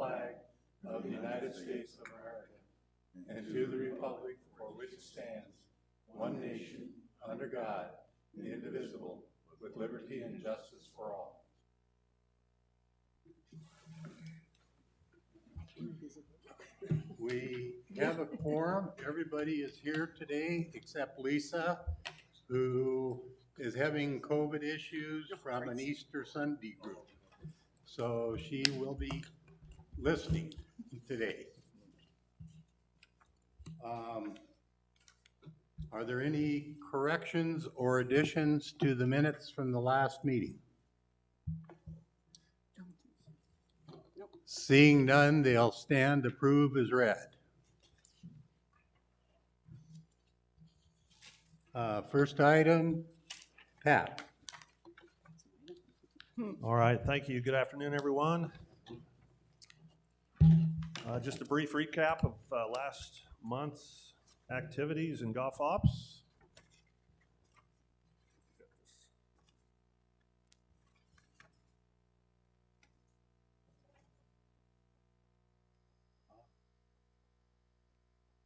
flag of the United States of America and to the republic for which it stands, one nation, under God, indivisible, with liberty and justice for all. We have a quorum. Everybody is here today except Lisa, who is having COVID issues from an Easter Sunday group. So she will be listening today. Are there any corrections or additions to the minutes from the last meeting? Seeing none, they'll stand approved as read. First item, Pat. All right, thank you. Good afternoon, everyone. Just a brief recap of last month's activities and golf ops.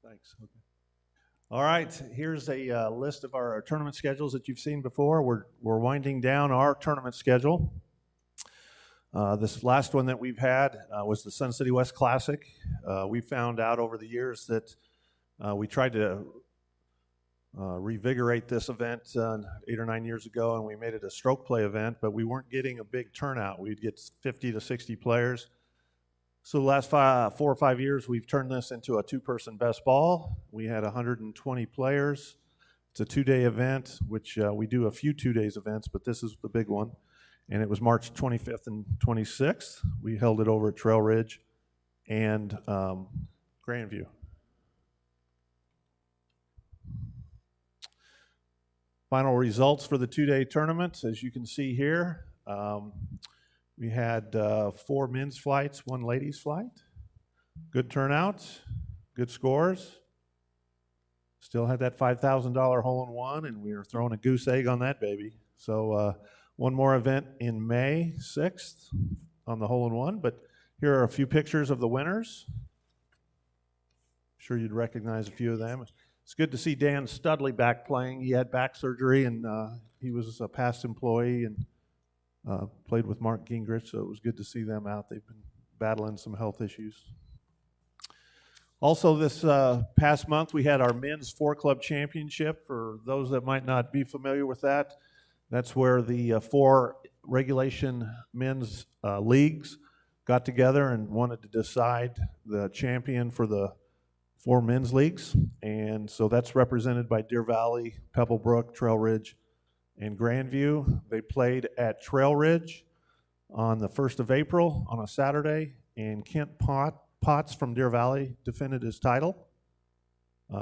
Thanks. Okay. All right, here's a list of our tournament schedules that you've seen before. We're winding down our tournament schedule. This last one that we've had was the Sun City West Classic. We found out over the years that we tried to revigorate this event 8 or 9 years ago, and we made it a stroke play event, but we weren't getting a big turnout. We'd get 50 to 60 players. So the last 4 or 5 years, we've turned this into a two-person best ball. We had 120 players. It's a 2-day event, which we do a few 2-day events, but this is the big one. And it was March 25th and 26th. We held it over at Trail Ridge and Grandview. Final results for the 2-day tournament, as you can see here. We had 4 men's flights, 1 ladies' flight. Good turnout, good scores. Still had that $5,000 hole-in-one, and we were throwing a goose egg on that baby. So one more event in May 6th on the hole-in-one, but here are a few pictures of the winners. I'm sure you'd recognize a few of them. It's good to see Dan Studley back playing. He had back surgery, and he was a past employee and played with Mark Gingrich, so it was good to see them out. They've been battling some health issues. Also, this past month, we had our men's 4-club championship. For those that might not be familiar with that, that's where the 4 regulation men's leagues got together and wanted to decide the champion for the 4 men's leagues. And so that's represented by Deer Valley, Pebblebrook, Trail Ridge, and Grandview. They played at Trail Ridge on the 1st of April on a Saturday, and Kent Potts from Deer Valley defended his title.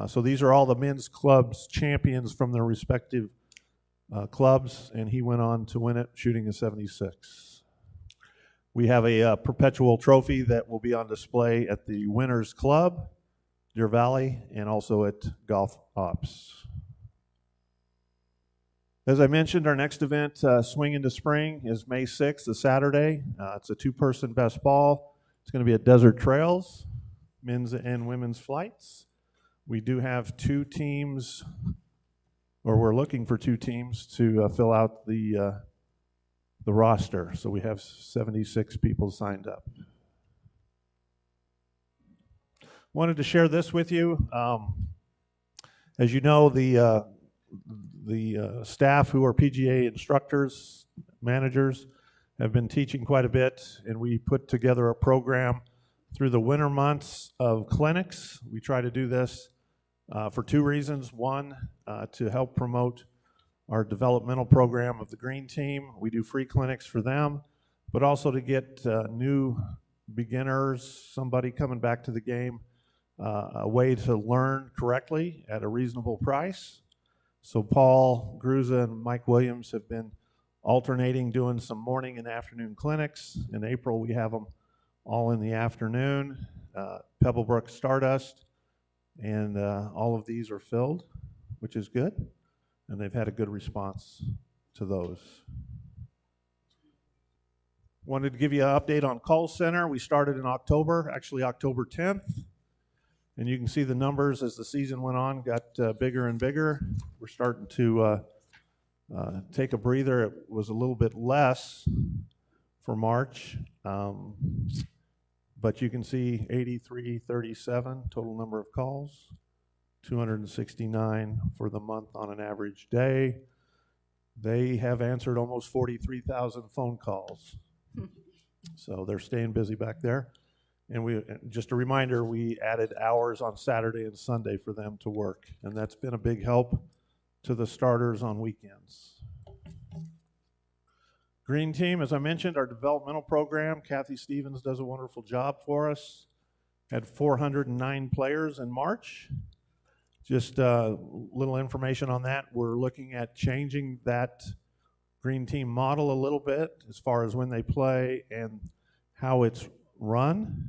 So these are all the men's clubs champions from their respective clubs, and he went on to win it, shooting a 76. We have a perpetual trophy that will be on display at the Winners Club, Deer Valley, and also at Golf Ops. As I mentioned, our next event, Swing into Spring, is May 6th, a Saturday. It's a 2-person best ball. It's going to be at Desert Trails, men's and women's flights. We do have 2 teams, or we're looking for 2 teams to fill out the roster. So we have 76 people signed up. Wanted to share this with you. As you know, the staff who are PGA instructors, managers, have been teaching quite a bit, and we put together a program through the winter months of clinics. We try to do this for 2 reasons. One, to help promote our developmental program of the green team. We do free clinics for them, but also to get new beginners, somebody coming back to the game, a way to learn correctly at a reasonable price. So Paul Gruza and Mike Williams have been alternating doing some morning and afternoon clinics. In April, we have them all in the afternoon. Pebblebrook Stardust, and all of these are filled, which is good, and they've had a good response to those. Wanted to give you an update on call center. We started in October, actually October 10th. And you can see the numbers as the season went on got bigger and bigger. We're starting to take a breather. It was a little bit less for March, but you can see 8337 total number of calls, 269 for the month on an average day. They have answered almost 43,000 phone calls. So they're staying busy back there. And just a reminder, we added hours on Saturday and Sunday for them to work, and that's been a big help to the starters on weekends. Green Team, as I mentioned, our developmental program, Kathy Stevens does a wonderful job for us. Had 409 players in March. Just a little information on that. We're looking at changing that Green Team model a little bit as far as when they play and how it's run.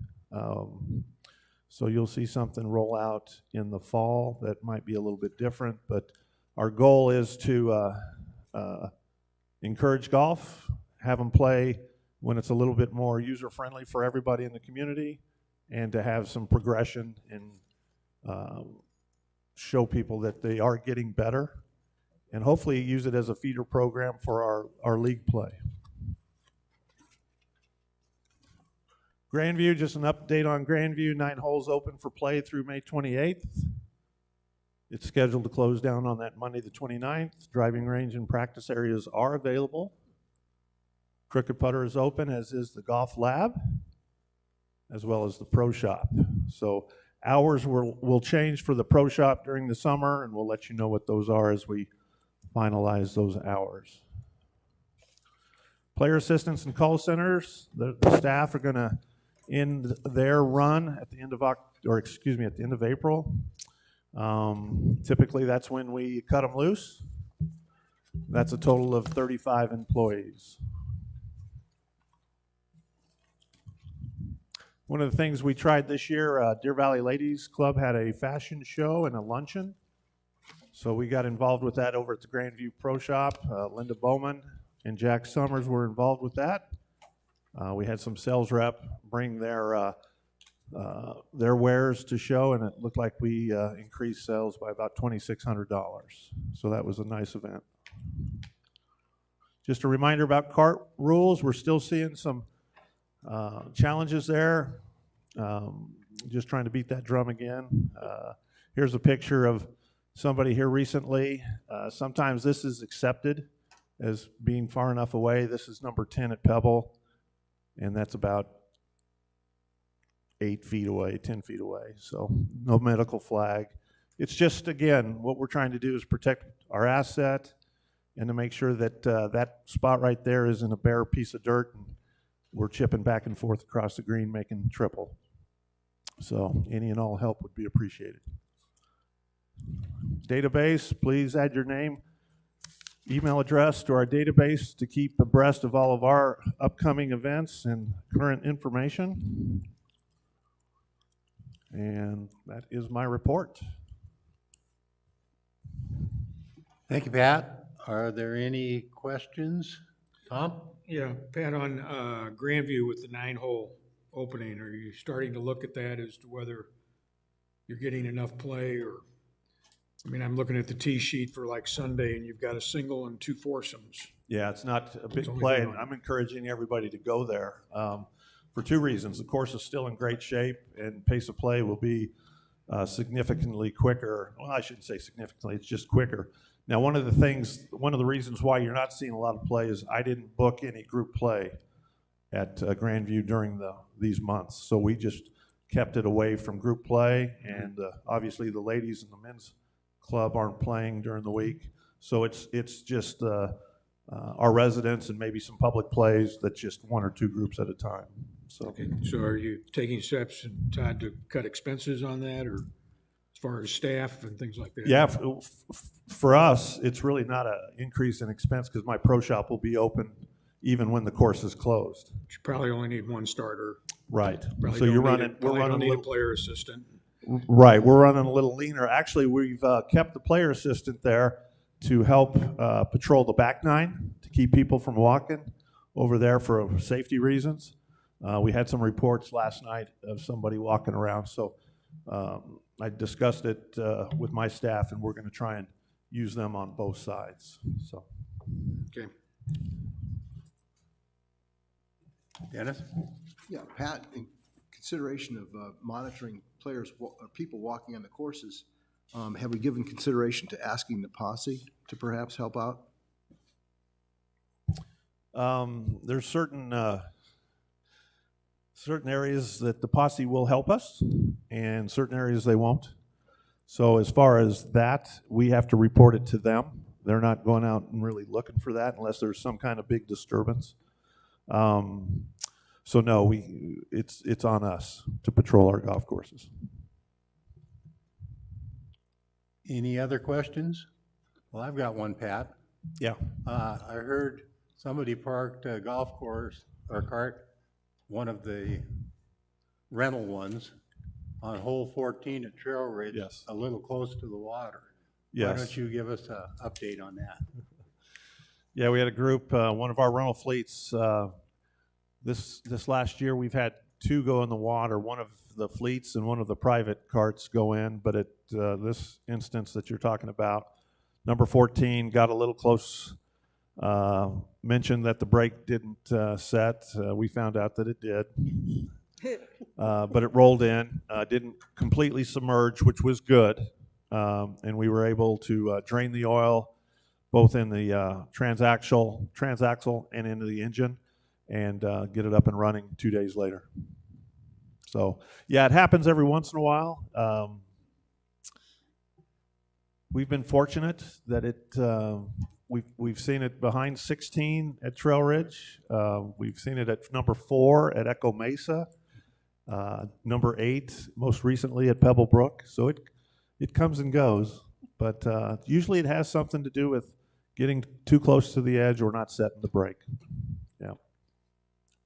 So you'll see something roll out in the fall that might be a little bit different, but our goal is to encourage golf, have them play when it's a little bit more user-friendly for everybody in the community, and to have some progression and show people that they are getting better, and hopefully use it as a feeder program for our league play. Grandview, just an update on Grandview. 9 holes open for play through May 28th. It's scheduled to close down on that Monday the 29th. Driving range and practice areas are available. Crooked putter is open, as is the golf lab, as well as the pro shop. So hours will change for the pro shop during the summer, and we'll let you know what those are as we finalize those hours. Player assistants and call centers, the staff are going to end their run at the end of at the end of April. Typically, that's when we cut them loose. That's a total of 35 employees. One of the things we tried this year, Deer Valley Ladies Club had a fashion show and a luncheon. So we got involved with that over at the Grandview Pro Shop. Linda Bowman and Jack Summers were involved with that. We had some sales rep bring their wares to show, and it looked like we increased sales by about $2,600. So that was a nice event. Just a reminder about cart rules. We're still seeing some challenges there. Just trying to beat that drum again. Here's a picture of somebody here recently. Sometimes this is accepted as being far enough away. This is number 10 at Pebble, and that's about 8 feet away, 10 feet away. So no medical flag. It's just, again, what we're trying to do is protect our asset and to make sure that that spot right there isn't a bare piece of dirt and we're chipping back and forth across the green making triple. So any and all help would be appreciated. Database, please add your name, email address to our database to keep abreast of all of our upcoming events and current information. And that is my report. Thank you, Pat. Are there any questions? Tom? Yeah, Pat, on Grandview with the 9-hole opening, are you starting to look at that as to whether you're getting enough play? Or, I mean, I'm looking at the tee sheet for like Sunday, and you've got a single and 2 foursomes. Yeah, it's not a big only play, and one. I'm encouraging everybody to go there for 2 reasons. The course is still in great shape, and pace of play will be significantly quicker. Well, I shouldn't say significantly, it's just quicker. Now, one of the reasons why you're not seeing a lot of play is I didn't book any group play at Grandview during these months. So we just kept it away from group play, and obviously the ladies and the men's club aren't playing during the week. So it's just our residents and maybe some public plays that's just 1 or 2 groups at a time. So, Okay, so are you taking steps, Todd, to cut expenses on that, or as far as staff and things like that? yeah, for us, it's really not an increase in expense because my pro shop will be open even when the course is closed. You probably only need 1 starter. Right. Probably So don't we're need a running player assistant. Right, we're running a little leaner. Actually, we've kept the player assistant there to help patrol the back 9 to keep people from walking. over there for safety reasons. We had some reports last night of somebody walking around, so I discussed it with my staff, and we're going to try and use them on both sides. So, Okay. Dennis? Yeah, Pat, in consideration of monitoring players, or people walking on the courses, have we given consideration to asking the posse to perhaps help out? there's certain areas that the posse will help us, and certain areas they won't. So as far as that, we have to report it to them. They're not going out and really looking for that unless there's some kind of big disturbance. So no, it's on us to patrol our golf courses. Any other questions? Well, I've got one, Pat. Yeah. I heard somebody parked a golf course or cart, one of the rental ones, on hole 14 at Trail Ridge. Yes. A little close to the water. Yes. Why don't you give us an update on that? Yeah, we had a group, one of our rental fleets, this last year, we've had two go in the water, one of the fleets and one of the private carts go in, but at this instance that you're talking about, number 14 got a little close, mentioned that the brake didn't set. We found out that it did. But it rolled in, didn't completely submerge, which was good, and we were able to drain the oil both in the transaxle and into the engine, and get it up and running 2 days later. So yeah, it happens every once in a while. We've been fortunate that we've seen it behind 16 at Trail Ridge. We've seen it at number 4 at Echo Mesa. Number 8 most recently at Pebble Brook. So it comes and goes, but usually it has something to do with getting too close to the edge or not setting the brake. Yeah.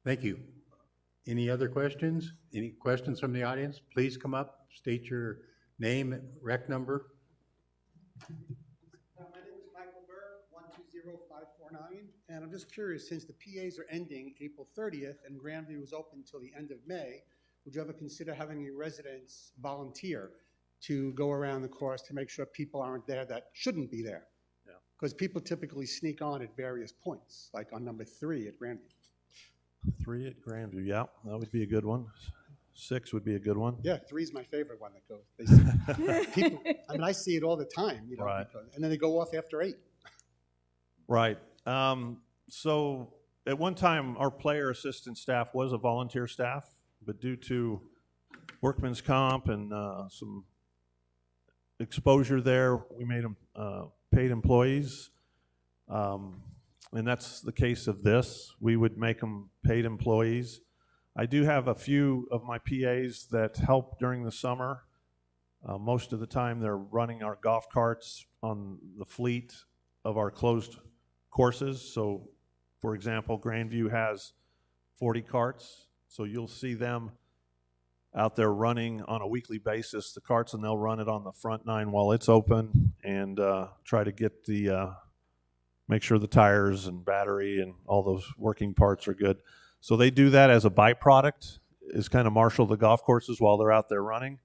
Thank you. Any other questions? Any questions from the audience? Please come up, state your name, rec number. My name is Michael Burr, 120549, and I'm just curious, since the PAs are ending April 30th and Grandview is open until the end of May, would you ever consider having your residents volunteer to go around the course to make sure people aren't there that shouldn't be there? Because people typically sneak on at various points, like on number 3 at Grandview. 3 at Grandview, yeah, that would be a good one. 6 would be a good one. Yeah, 3 is my favorite one that goes. They see, people, I mean, I see it all the time, you know, Right. and then they go off after 8. Right. So at one time, our player assistant staff was a volunteer staff, but due to workman's comp and some exposure there, we made them paid employees. And that's the case of this. We would make them paid employees. I do have a few of my PAs that help during the summer. Most of the time they're running our golf carts on the fleet of our closed courses. So, for example, Grandview has 40 carts. So you'll see them out there running on a weekly basis, the carts, and they'll run it on the front 9 while it's open and try to get make sure the tires and battery and all those working parts are good. So they do that as a byproduct, is kind of marshal the golf courses while they're out there running.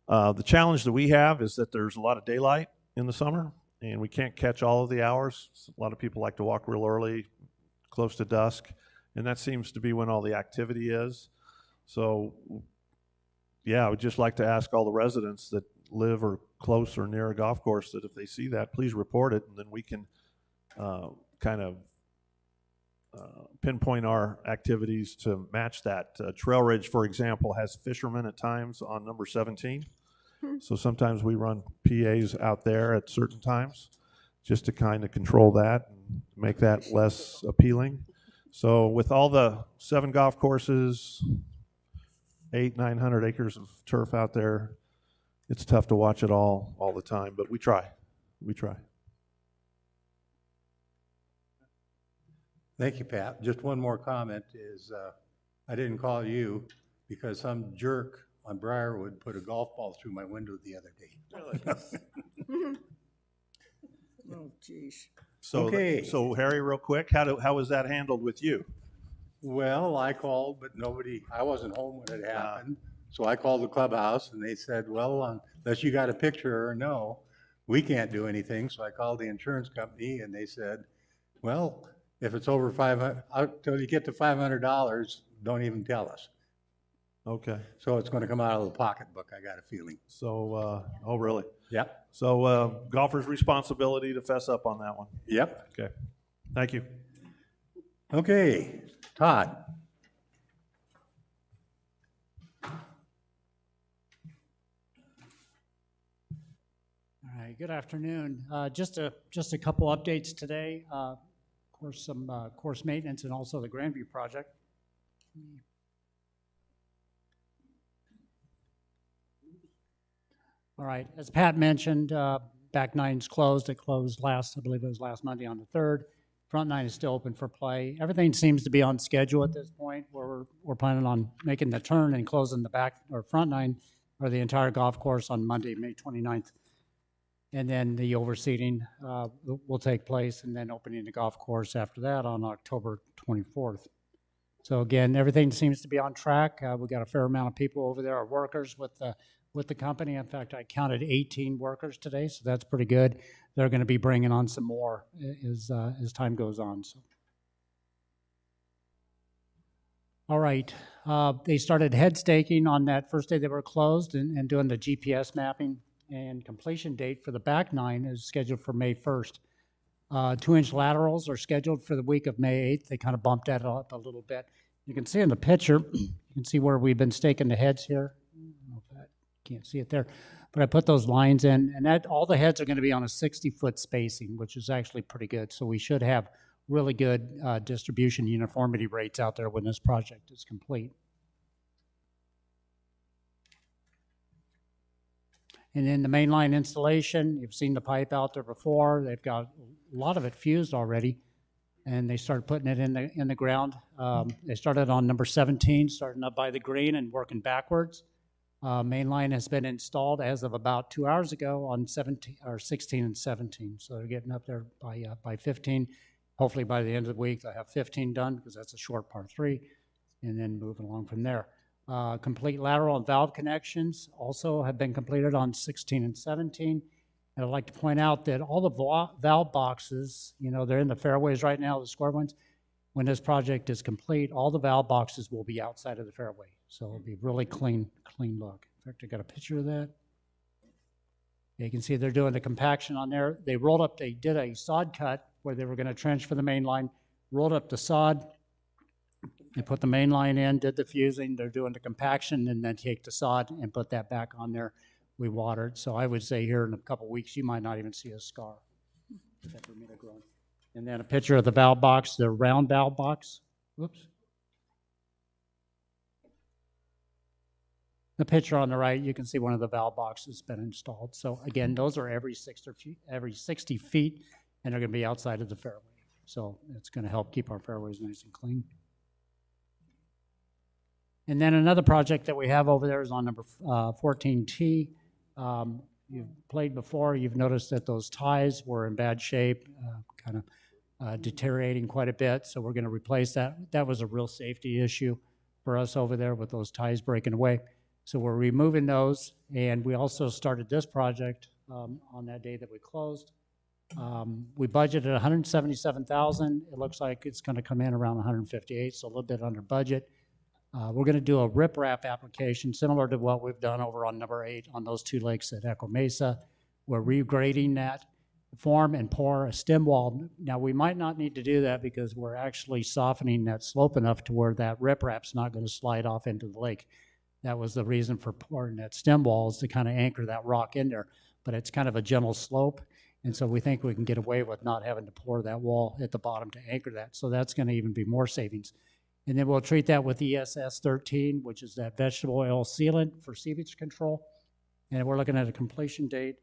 The challenge that we have is that there's a lot of daylight in the summer, and we can't catch all of the hours. A lot of people like to walk real early, close to dusk, and that seems to be when all the activity is. So, yeah, I would just like to ask all the residents that live or close or near a golf course that if they see that, please report it, and then we can kind of pinpoint our activities to match that. Trail Ridge, for example, has fishermen at times on number 17. So sometimes we run PAs out there at certain times just to kind of control that and make that less appealing. So with all the 7 golf courses, 800-900 acres of turf out there, it's tough to watch it all the time, but we try. We try. Thank you, Pat. Just one more comment is I didn't call you because some jerk on Briarwood put a golf ball through my window the other day. Oh, geez. So, Okay. so Harry, real quick, how was that handled with you? Well, I called, but I wasn't home when it happened. So I called the clubhouse and they said, well, unless you got a picture or no, we can't do anything. So I called the insurance company and they said, well, if it's over 500, until you get to $500, don't even tell us. Okay, So it's going to come out of the pocketbook, I got a feeling. so, oh, really? Yep, So, golfer's responsibility to fess up on that one. yep. Okay, thank you. Okay, Todd. All right, good afternoon. Just a couple updates today. Of course, some course maintenance and also the Grandview project. All right, as Pat mentioned, back nine's closed. It closed last, I believe it was last Monday on the 3rd. Front nine is still open for play. Everything seems to be on schedule at this point, where we're planning on making the turn and closing the back or front nine or the entire golf course on Monday, May 29th. And then the overseeding will take place, and then opening the golf course after that on October 24th. So again, everything seems to be on track. We got a fair amount of people over there, our workers with the company. In fact, I counted 18 workers today, so that's pretty good. They're going to be bringing on some more as time goes on. So, all right, they started head staking on that first day they were closed and doing the GPS mapping. And completion date for the back nine is scheduled for May 1st. 2-inch laterals are scheduled for the week of May 8th. They kind of bumped that up a little bit. You can see in the picture, you can see where we've been staking the heads here. I don't know if that, can't see it there, but I put those lines in, and that all the heads are going to be on a 60-foot spacing, which is actually pretty good. So we should have really good distribution uniformity rates out there when this project is complete. And then the mainline installation, you've seen the pipe out there before. They've got a lot of it fused already, and they started putting it in the ground. They started on number 17, starting up by the green and working backwards. Mainline has been installed as of about 2 hours ago on 16 and 17. So they're getting up there by 15. Hopefully by the end of the week they'll have 15 done, because that's a short par 3, and then moving along from there. Complete lateral and valve connections also have been completed on 16 and 17. And I'd like to point out that all the valve boxes, they're in the fairways right now, the square ones. When this project is complete, all the valve boxes will be outside of the fairway. So it'll be really clean look. In fact, I got a picture of that. You can see they're doing the compaction on there. They did a sod cut where they were going to trench for the main line, rolled up the sod. They put the main line in, did the fusing, they're doing the compaction, and then take the sod and put that back on there. We watered. So I would say here in a couple of weeks, you might not even see a scar. And then a picture of the valve box, the round valve box. Whoops. The picture on the right, you can see one of the valve boxes has been installed. So again, those are every 60 feet, and they're going to be outside of the fairway. So it's going to help keep our fairways nice and clean. And then another project that we have over there is on number 14T. You've played before, you've noticed that those ties were in bad shape, kind of deteriorating quite a bit, so we're going to replace that. That was a real safety issue for us over there with those ties breaking away. So we're removing those, and we also started this project on that day that we closed. We budgeted $177,000. It looks like it's going to come in around $158,000, so a little bit under budget. We're going to do a riprap application similar to what we've done over on number 8 on those 2 lakes at Echo Mesa. We're regrading that, form and pour a stem wall. Now, we might not need to do that because we're actually softening that slope enough to where that riprap's not going to slide off into the lake. That was the reason for pouring that stem wall, is to kind of anchor that rock in there. But it's kind of a gentle slope, and so we think we can get away with not having to pour that wall at the bottom to anchor that. So that's going to even be more savings. And then we'll treat that with ESS 13, which is that vegetable oil sealant for seepage control. And we're looking at a completion date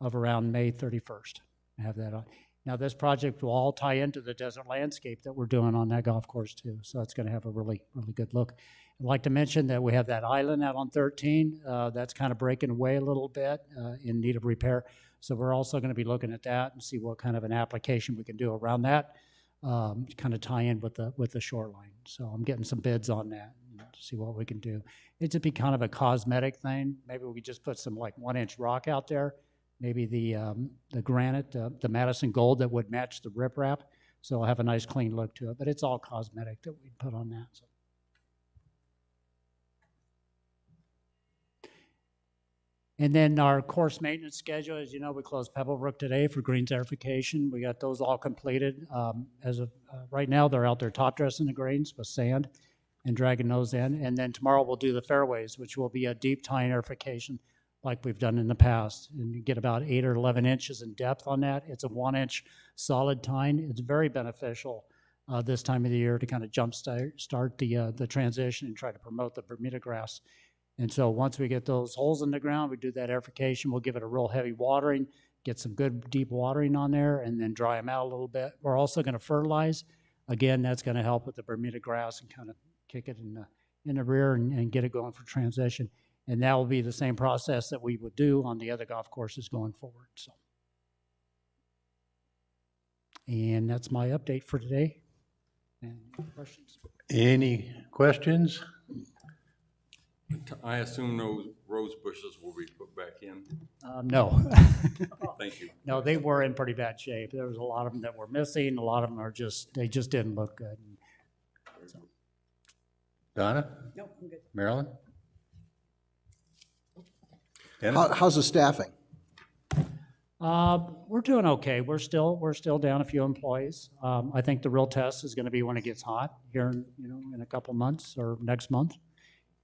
of around May 31st. I have that on. Now, this project will all tie into the desert landscape that we're doing on that golf course too. So it's going to have a really, really good look. I'd like to mention that we have that island out on 13. That's kind of breaking away a little bit, in need of repair. So we're also going to be looking at that and see what kind of an application we can do around that, kind of tie in with the shoreline. So I'm getting some bids on that and see what we can do. It'd be kind of a cosmetic thing. Maybe we could just put some like 1-inch rock out there. Maybe the granite, the Madison gold that would match the riprap. So it'll have a nice clean look to it. But it's all cosmetic that we put on that. So. And then our course maintenance schedule, as you know, we closed Pebblebrook today for greens aerification. We got those all completed. As of right now, they're out there top dressing the greens with sand and dragging those in. And then tomorrow we'll do the fairways, which will be a deep tine aerification like we've done in the past. And you get about 8 or 11 inches in depth on that. It's a 1-inch solid tine. It's very beneficial this time of the year to kind of start the transition and try to promote the Bermuda grass. And so once we get those holes in the ground, we do that aerification, we'll give it a real heavy watering, get some good deep watering on there, and then dry them out a little bit. We're also going to fertilize. Again, that's going to help with the Bermuda grass and kind of kick it in the rear and get it going for transition. And that will be the same process that we would do on the other golf courses going forward. So, and that's my update for today. And questions? Any questions? I assume those rose bushes will be put back in. No. Thank you. No, they were in pretty bad shape. There was a lot of them that were missing. A lot of them are they just didn't look good. So. Donna? No, I'm good. Marilyn? Dennis? How's the staffing? We're doing okay. We're still down a few employees. I think the real test is going to be when it gets hot here, in a couple months or next month,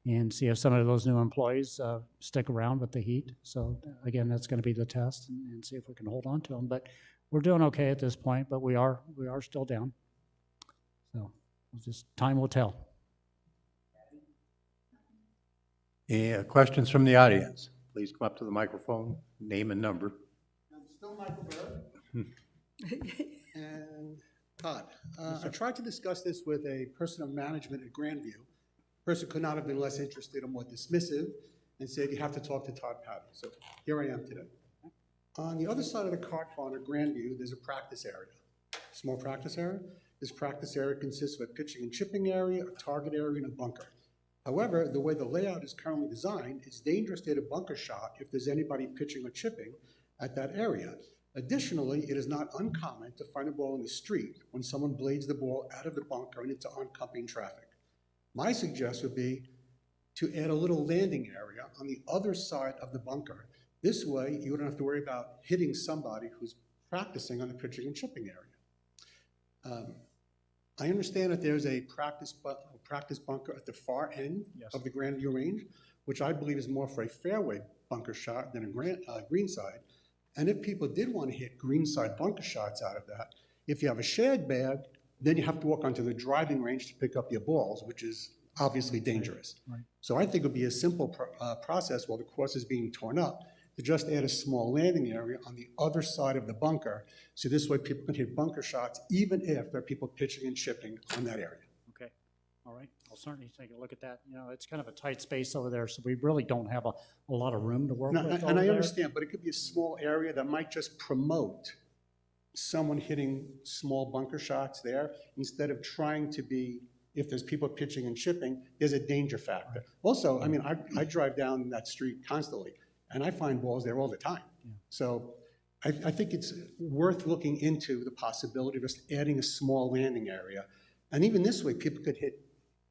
and see if some of those new employees stick around with the heat. So again, that's going to be the test, and see if we can hold on to them. But we're doing okay at this point. But we are still down. So just time will tell. Any questions from the audience? Please come up to the microphone, name and number. I'm still Michael Berg. And Todd, I tried to discuss this with a person of management at Grandview. Person could not have been less interested or more dismissive and said, you have to talk to Todd Patton. So here I am today. On the other side of the cart barn at Grandview, there's a practice area, small practice area. This practice area consists of a pitching and chipping area, a target area, and a bunker. However, the way the layout is currently designed, it's dangerous to hit a bunker shot if there's anybody pitching or chipping at that area. Additionally, it is not uncommon to find a ball in the street when someone blades the ball out of the bunker and into oncoming traffic. My suggestion would be to add a little landing area on the other side of the bunker. This way, you don't have to worry about hitting somebody who's practicing on the pitching and chipping area. I understand that there's a practice bunker at the far end of the Grandview range, which I believe is more for a fairway bunker shot than a greenside. And if people did want to hit greenside bunker shots out of that, if you have a shared bag, then you have to walk onto the driving range to pick up your balls, which is obviously dangerous. Right. So I think it would be a simple process while the course is being torn up to just add a small landing area on the other side of the bunker. So this way people can hit bunker shots even if there are people pitching and chipping on that area. Okay. All right. I'll certainly take a look at that. It's kind of a tight space over there, so we really don't have a lot of room to work with. And I understand, but it could be a small area that might just promote someone hitting small bunker shots there instead of trying to be, if there's people pitching and chipping, there's a danger factor. Right. Also, I mean, I drive down that street constantly, and I find balls there all the time. Yeah. So I think it's worth looking into the possibility of just adding a small landing area. And even this way, people could hit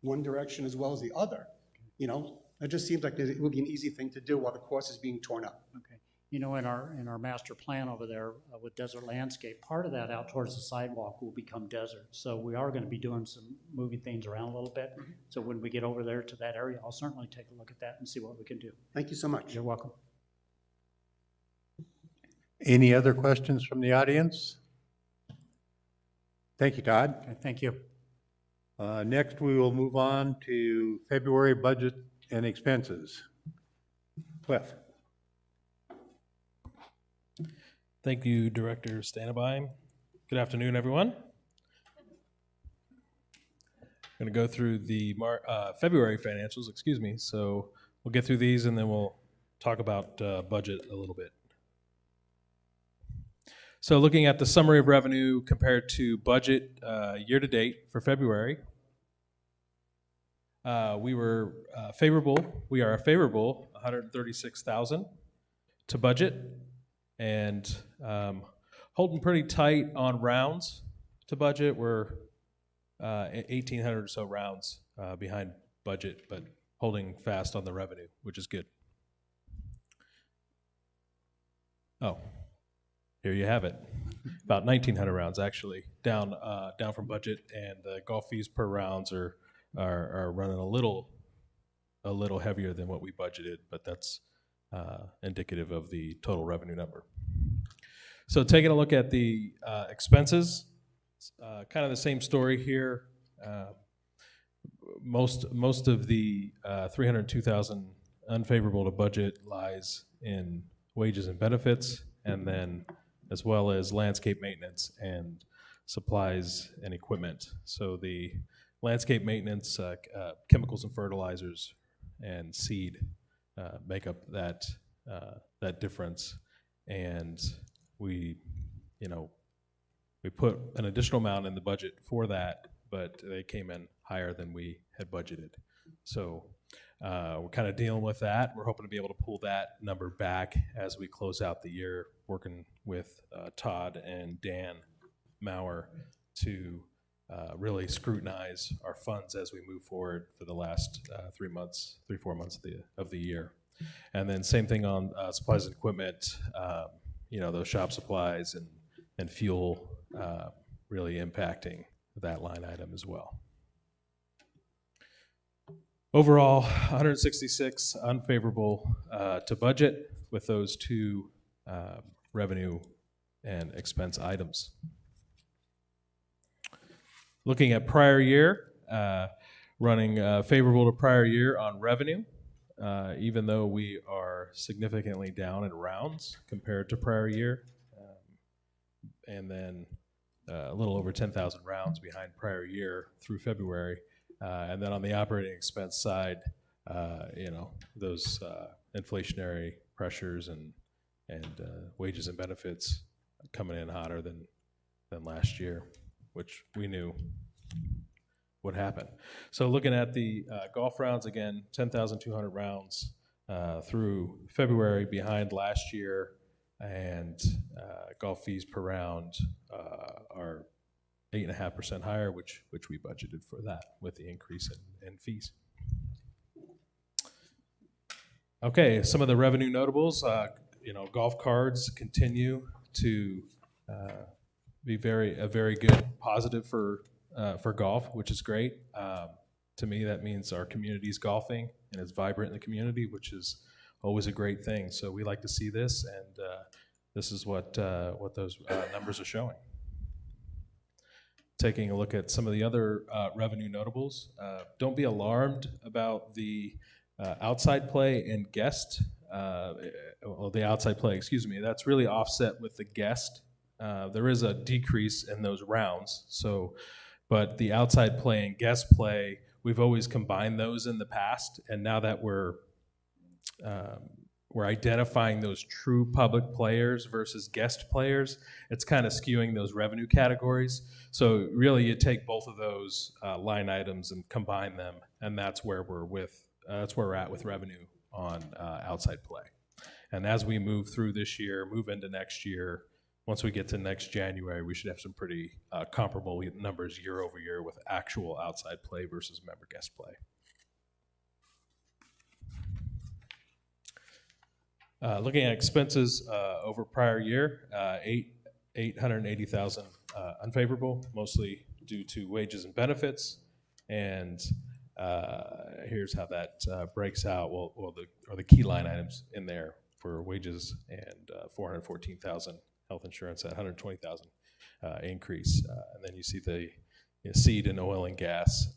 one direction as well as the other. It just seems like it would be an easy thing to do while the course is being torn up. Okay. In our master plan over there with desert landscape, part of that out towards the sidewalk will become desert. So we are going to be doing some moving things around a little bit. Mm-hmm. So when we get over there to that area, I'll certainly take a look at that and see what we can do. Thank you so much. You're welcome. Any other questions from the audience? Thank you, Todd. Okay, thank you. Next, we will move on to February budget and expenses. Cliff. Thank you, Director Stanaby. Good afternoon, everyone. going to go through the February financials, excuse me. So we'll get through these and then we'll talk about budget a little bit. So looking at the summary of revenue compared to budget year to date for February, we were favorable. We are a favorable 136,000 to budget, and holding pretty tight on rounds to budget. We're 1,800 or so rounds behind budget, but holding fast on the revenue, which is good. Oh, here you have it. About 1,900 rounds actually down from budget, and the golf fees per rounds are running a little heavier than what we budgeted, but that's indicative of the total revenue number. So taking a look at the expenses, kind of the same story here. Most of the 302,000 unfavorable to budget lies in wages and benefits, and then as well as landscape maintenance and supplies and equipment. So the landscape maintenance, chemicals and fertilizers, and seed make up that difference. And we put an additional amount in the budget for that, but they came in higher than we had budgeted. So we're kind of dealing with that. We're hoping to be able to pull that number back as we close out the year, working with Todd and Dan Maurer to really scrutinize our funds as we move forward for the last 4 months of the year. And then same thing on supplies and equipment, those shop supplies and fuel really impacting that line item as well. Overall, 166 unfavorable to budget with those two revenue and expense items. Looking at prior year, running favorable to prior year on revenue, even though we are significantly down in rounds compared to prior year, and then a little over 10,000 rounds behind prior year through February. And then on the operating expense side, those inflationary pressures and wages and benefits coming in hotter than last year, which we knew would happen. So looking at the golf rounds again, 10,200 rounds through February behind last year, and golf fees per round are 8.5% higher, which we budgeted for that with the increase in fees. Okay, some of the revenue notables. Golf cards continue to be a very good positive for golf, which is great. To me, that means our community is golfing and it's vibrant in the community, which is always a great thing. So we like to see this, and this is what those numbers are showing. Taking a look at some of the other revenue notables, don't be alarmed about the outside play and guest. The outside play, excuse me, that's really offset with the guest. There is a decrease in those rounds. But the outside play and guest play, we've always combined those in the past, and now that we're identifying those true public players versus guest players, it's kind of skewing those revenue categories. So really, you take both of those line items and combine them, and that's where we're at with revenue on outside play. And as we move through this year, move into next year, once we get to next January, we should have some pretty comparable numbers year over year with actual outside play versus member guest play. Looking at expenses over prior year, 880,000 unfavorable, mostly due to wages and benefits. And here's how that breaks out. The key line items in there for wages, and 414,000 health insurance at 120,000 increase. And then you see the seed and oil and gas.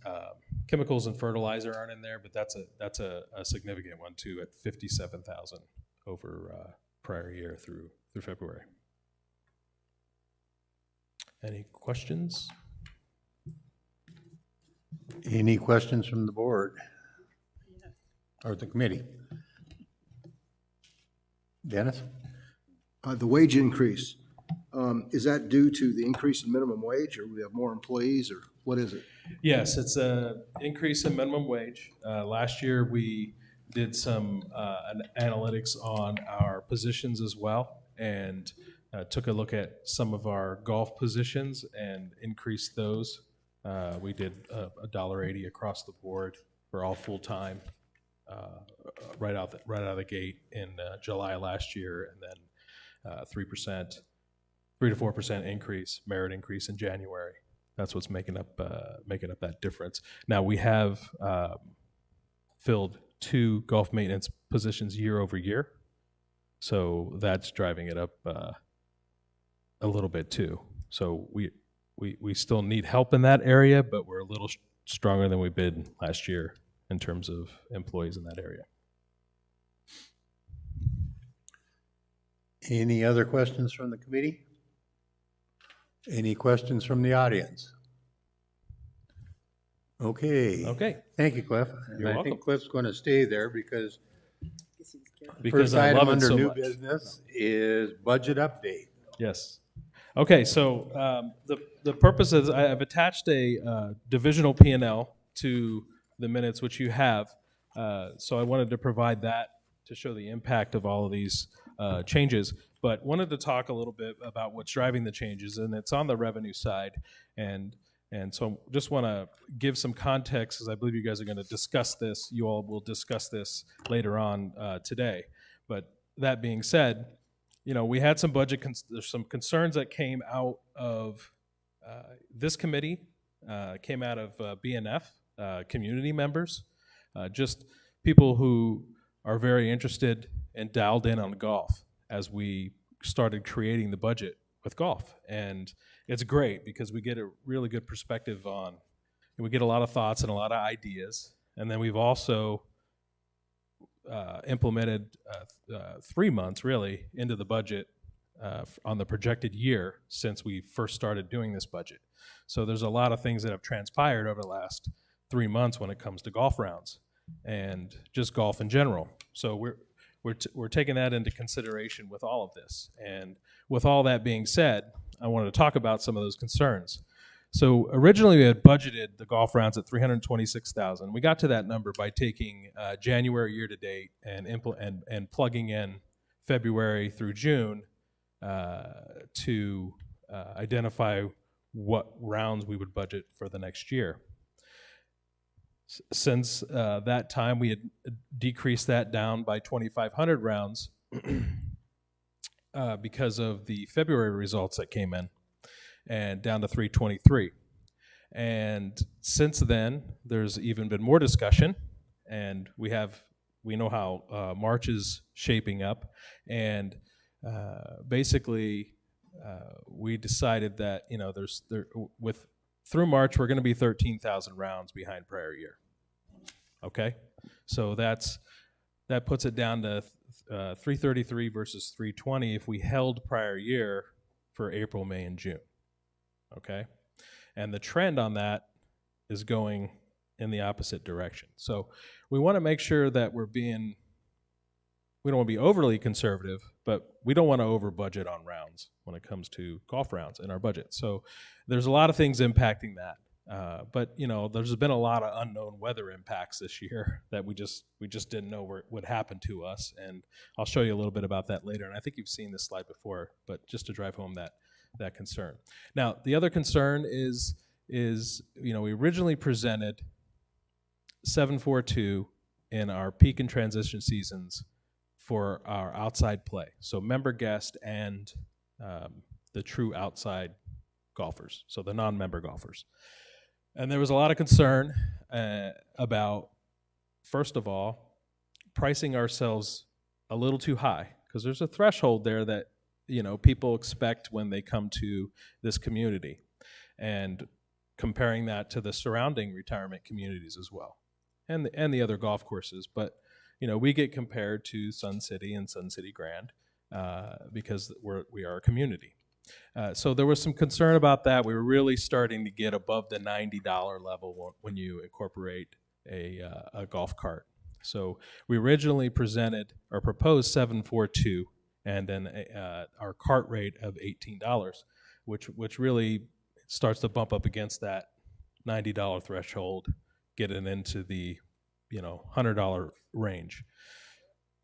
Chemicals and fertilizer aren't in there, but that's a significant one too at 57,000 over prior year through February. Any questions? Any questions from the board? Or the committee? Dennis? The wage increase, is that due to the increase in minimum wage, or we have more employees, or what is it? Yes, it's a increase in minimum wage. Last year, we did some analytics on our positions as well, and took a look at some of our golf positions and increased those. We did $1.80 across the board for all full-time, right out of the gate in July last year, and then 3 to 4% increase, merit increase in January. That's what's making up that difference. Now we have filled 2 golf maintenance positions year over year, so that's driving it up a little bit too. So we still need help in that area, but we're a little stronger than we've been last year in terms of employees in that area. Any other questions from the committee? Any questions from the audience? Okay. Okay. Thank you, Cliff. You're I welcome. think Cliff's going to stay there because Because first I item love it under so new much. business is budget update. Yes. Okay, so the purpose is I've attached a divisional P&L to the minutes, which you have. So I wanted to provide that to show the impact of all of these changes, but wanted to talk a little bit about what's driving the changes, and it's on the revenue side. And so just want to give some context, as I believe you guys are going to discuss this. You all will discuss this later on today. But that being said, we had some there's some concerns that came out of this committee, came out of BNF, community members, just people who are very interested and dialed in on golf as we started creating the budget with golf. And it's great because we get a really good perspective on, we get a lot of thoughts and a lot of ideas. And then we've also implemented 3 months really into the budget on the projected year since we first started doing this budget. So there's a lot of things that have transpired over the last 3 months when it comes to golf rounds and just golf in general. So we're taking that into consideration with all of this. And with all that being said, I wanted to talk about some of those concerns. So originally we had budgeted the golf rounds at $326,000. We got to that number by taking January year to date and plugging in February through June to identify what rounds we would budget for the next year. Since that time, we had decreased that down by 2,500 rounds because of the February results that came in, and down to 323. And since then, there's even been more discussion, and we know how March is shaping up, and basically we decided that through March we're going to be 13,000 rounds behind prior year. Okay, so that puts it down to 333 versus 320 if we held prior year for April, May, and June. Okay, and the trend on that is going in the opposite direction. So we want to make sure that we don't want to be overly conservative, but we don't want to over budget on rounds when it comes to golf rounds in our budget. So there's a lot of things impacting that. But there's been a lot of unknown weather impacts this year that we just didn't know would happen to us, and I'll show you a little bit about that later. And I think you've seen this slide before, but just to drive home that concern. Now, the other concern is we originally presented 742 in our peak and transition seasons for our outside play, so member, guest, and the true outside golfers, so the non-member golfers. And there was a lot of concern about, first of all, pricing ourselves a little too high, because there's a threshold there that people expect when they come to this community, and comparing that to the surrounding retirement communities as well, and the other golf courses. But we get compared to Sun City and Sun City Grand because we are a community. So there was some concern about that. We were really starting to get above the $90 level when you incorporate a golf cart. So we originally presented or proposed 742, and then our cart rate of $18, which really starts to bump up against that $90 threshold, getting into the $100 range.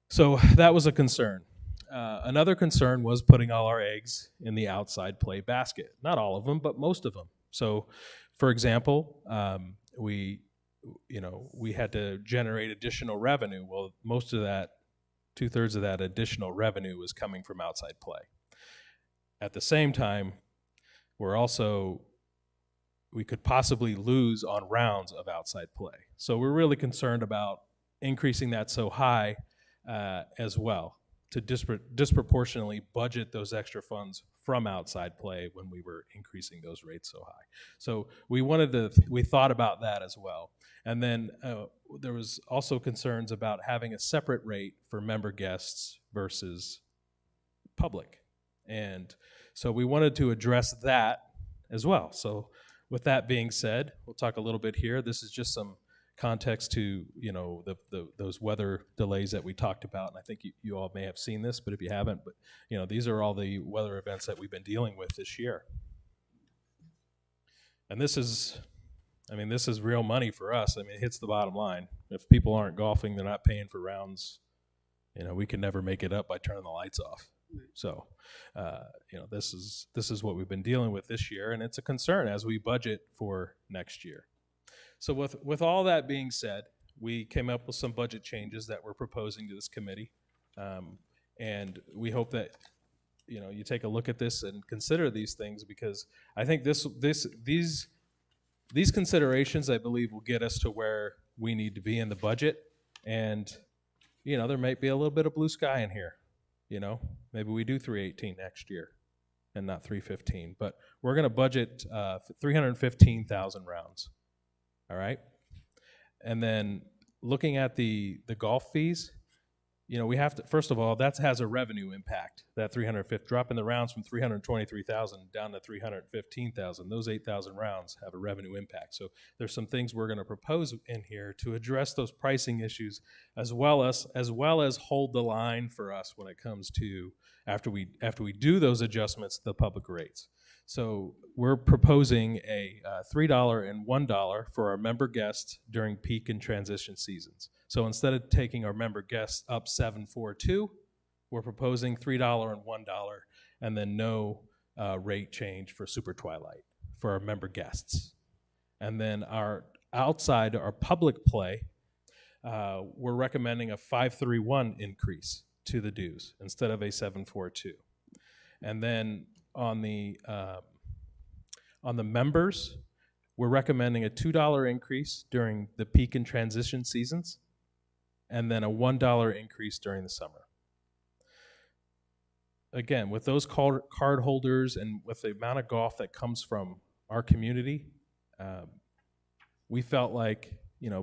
So that was a concern. Another concern was putting all our eggs in the outside play basket. Not all of them, but most of them. So, for example, we had to generate additional revenue. Well, most of that, 2/3 of that additional revenue was coming from outside play. At the same time, we could possibly lose on rounds of outside play. So we're really concerned about increasing that so high as well, to disproportionately budget those extra funds from outside play when we were increasing those rates so high. So we thought about that as well. And then there was also concerns about having a separate rate for member guests versus public. And so we wanted to address that as well. So with that being said, we'll talk a little bit here. This is just some context to those weather delays that we talked about, and I think you all may have seen this, but if you haven't, these are all the weather events that we've been dealing with this year. And this is real money for us. I mean, it hits the bottom line. If people aren't golfing, they're not paying for rounds. We can never make it up by turning the lights off. So, this is what we've been dealing with this year, and it's a concern as we budget for next year. So with all that being said, we came up with some budget changes that we're proposing to this committee, and we hope that you take a look at this and consider these things, because I think these considerations, I believe, will get us to where we need to be in the budget, and there might be a little bit of blue sky in here. Maybe we do 318 next year and not 315, but we're going to budget 315,000 rounds. All right. And then looking at the golf fees, we have to, first of all, that has a revenue impact, that 350, dropping the rounds from 323,000 down to 315,000. Those 8,000 rounds have a revenue impact. So there's some things we're going to propose in here to address those pricing issues, as well as hold the line for us when it comes to after we do those adjustments to the public rates. So we're proposing a $3 and $1 for our member guests during peak and transition seasons. So instead of taking our member guests up 742, we're proposing $3 and $1, and then no rate change for Super Twilight for our member guests. And then our public play, we're recommending a 531 increase to the dues instead of a 742. And then on the members, we're recommending a $2 increase during the peak and transition seasons, and then a $1 increase during the summer. Again, with those card holders and with the amount of golf that comes from our community, we felt like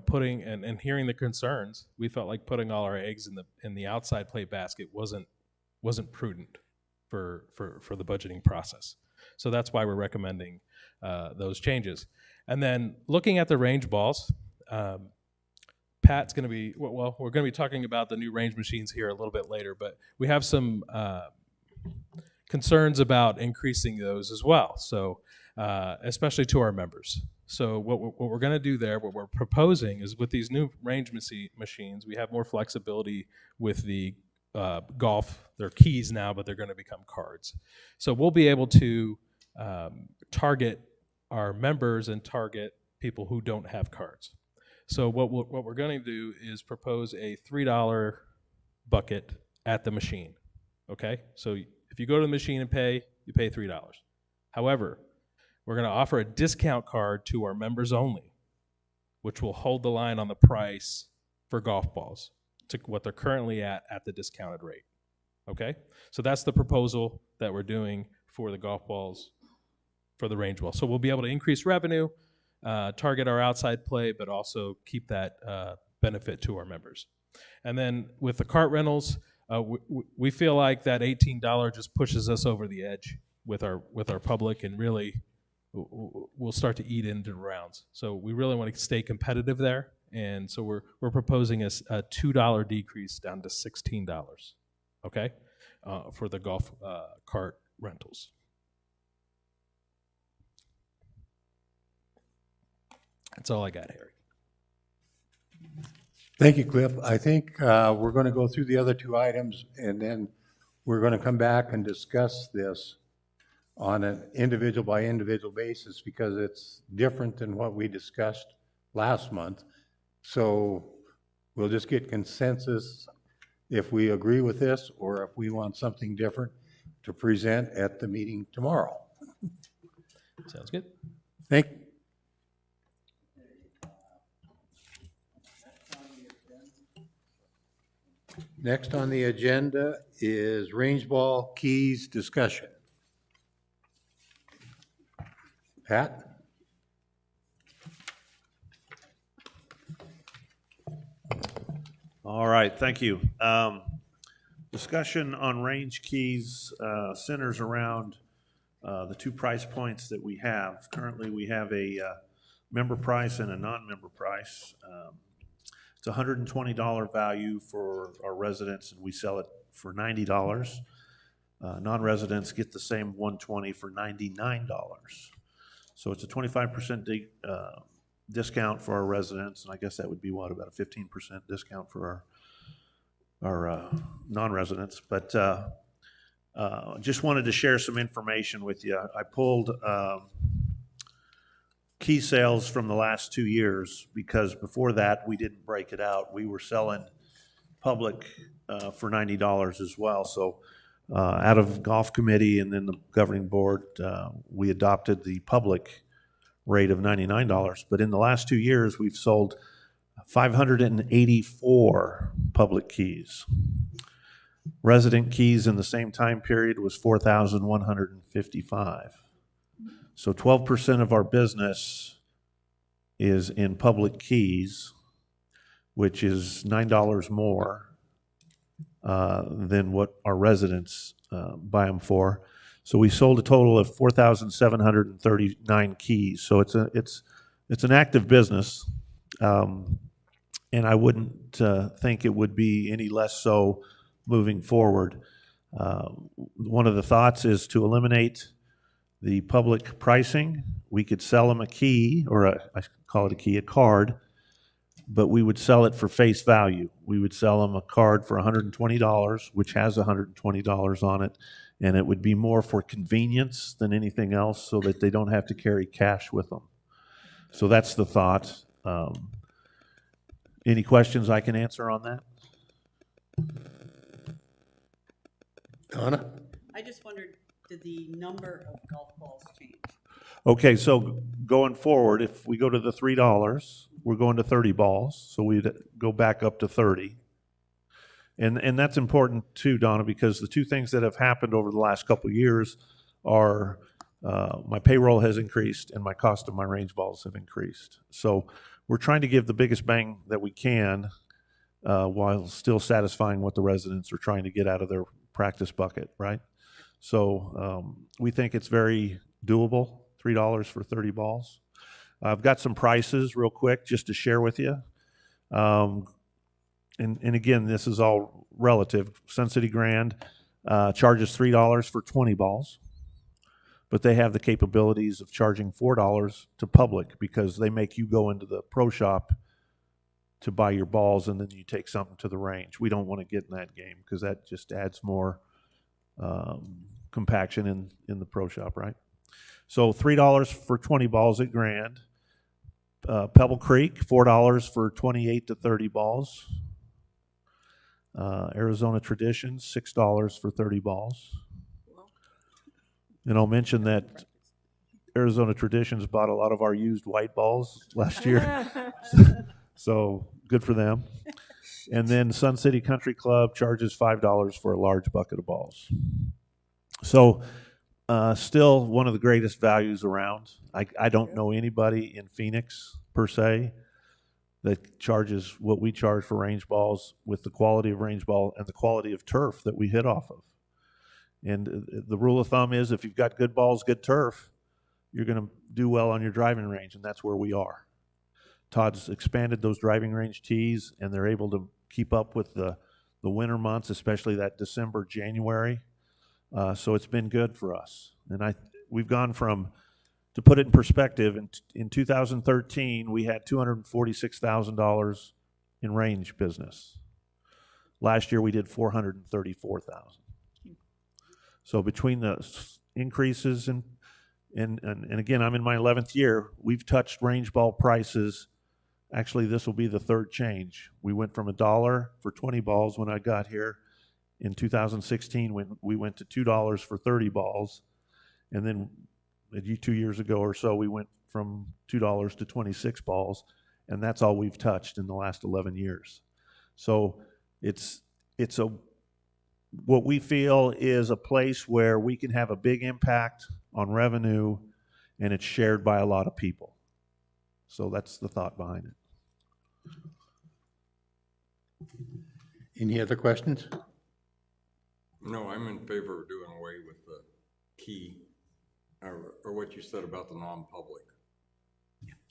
putting and hearing the concerns, we felt like putting all our eggs in the outside play basket wasn't prudent for the budgeting process. So that's why we're recommending those changes. And then looking at the range balls, Pat's going to be, we're going to be talking about the new range machines here a little bit later, but we have some concerns about increasing those as well, so especially to our members. So what we're going to do there, what we're proposing is with these new range machines, we have more flexibility with the golf. They're keys now, but they're going to become cards. So we'll be able to target our members and target people who don't have cards. So what we're going to do is propose a $3 bucket at the machine, okay? So if you go to the machine and pay, you pay $3. However, we're going to offer a discount card to our members only, which will hold the line on the price for golf balls to what they're currently at the discounted rate, okay? So that's the proposal that we're doing for the golf balls, for the range balls. So we'll be able to increase revenue, target our outside play, but also keep that benefit to our members. And then with the cart rentals, we feel like that $18 just pushes us over the edge with our public, and really we'll start to eat into the rounds. So we really want to stay competitive there, and so we're proposing a $2 decrease down to $16. Okay, for the golf cart rentals. That's all I got, Harry. Thank you, Cliff. I think we're going to go through the other two items, and then we're going to come back and discuss this on an individual by individual basis, because it's different than what we discussed last month. So we'll just get consensus if we agree with this, or if we want something different to present at the meeting tomorrow. Sounds good. Thank. Next on the agenda is range ball keys discussion. Pat? All right, thank you. Discussion on range keys centers around the two price points that we have. Currently, we have a member price and a non-member price. It's a $120 value for our residents, and we sell it for $90. Non-residents get the same $120 for $99. So it's a 25% discount for our residents, and I guess that would be what, about a 15% discount for our non-residents. But just wanted to share some information with you. I pulled key sales from the last 2 years, because before that we didn't break it out. We were selling public for $90 as well. So out of golf committee and then the governing board, we adopted the public rate of $99. But in the last 2 years, we've sold 584 public keys. Resident keys in the same time period was 4,155. So 12% of our business is in public keys, which is $9 more than what our residents buy them for. So we sold a total of 4,739 keys. So it's an active business, and I wouldn't think it would be any less so moving forward. One of the thoughts is to eliminate the public pricing. We could sell them a key, or I call it a key, a card, but we would sell it for face value. We would sell them a card for $120, which has $120 on it, and it would be more for convenience than anything else, so that they don't have to carry cash with them. So that's the thought. Any questions I can answer on that? Donna? I just wondered, did the number of golf balls change? Okay, so going forward, if we go to the $3, we're going to 30 balls, so we'd go back up to 30. And that's important too, Donna, because the two things that have happened over the last couple of years are my payroll has increased and my cost of my range balls have increased. So we're trying to give the biggest bang that we can while still satisfying what the residents are trying to get out of their practice bucket, right? So we think it's very doable, $3 for 30 balls. I've got some prices real quick just to share with you. And again, this is all relative. Sun City Grand charges $3 for 20 balls, but they have the capabilities of charging $4 to public, because they make you go into the pro shop to buy your balls and then you take something to the range. We don't want to get in that game, because that just adds more compaction in the pro shop, right? So $3 for 20 balls at Grand. Pebble Creek, $4 for 28 to 30 balls. Arizona Traditions, $6 for 30 balls. And I'll mention that Arizona Traditions bought a lot of our used white balls last year. So good for them. And then Sun City Country Club charges $5 for a large bucket of balls. So still one of the greatest values around. I don't know anybody in Phoenix per se that charges what we charge for range balls with the quality of range ball and the quality of turf that we hit off of. And the rule of thumb is if you've got good balls, good turf, you're going to do well on your driving range, and that's where we are. Todd's expanded those driving range tees, and they're able to keep up with the winter months, especially that December, January. So it's been good for us. And we've gone from, to put it in perspective, in 2013, we had $246,000 in range business. Last year, we did $434,000. So between the increases and again, I'm in my 11th year, we've touched range ball prices. Actually, this will be the third change. We went from $1 for 20 balls when I got here. In 2016, when we went to $2 for 30 balls. And then 2 years ago or so, we went from $2 to 26 balls. And that's all we've touched in the last 11 years. So it's what we feel is a place where we can have a big impact on revenue, and it's shared by a lot of people. So that's the thought behind it. Any other questions? No, I'm in favor of doing away with the key, or what you said about the non-public.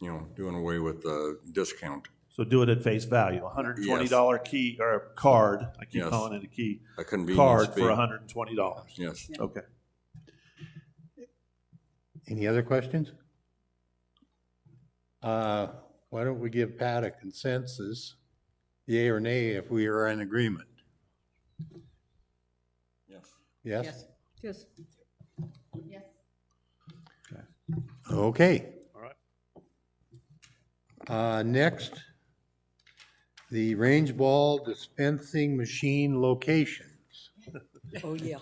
You know, doing away with the discount. So do it at face value, $120 key or card. I keep Yes. calling it a key. A convenience Card fee. for $120. Yes. Okay. Any other questions? Why don't we give Pat a consensus, yea or nay, if we are in agreement? Yes. Yes? Yes. Yes. Okay. All right. Next, the range ball dispensing machine locations. Oh, yeah.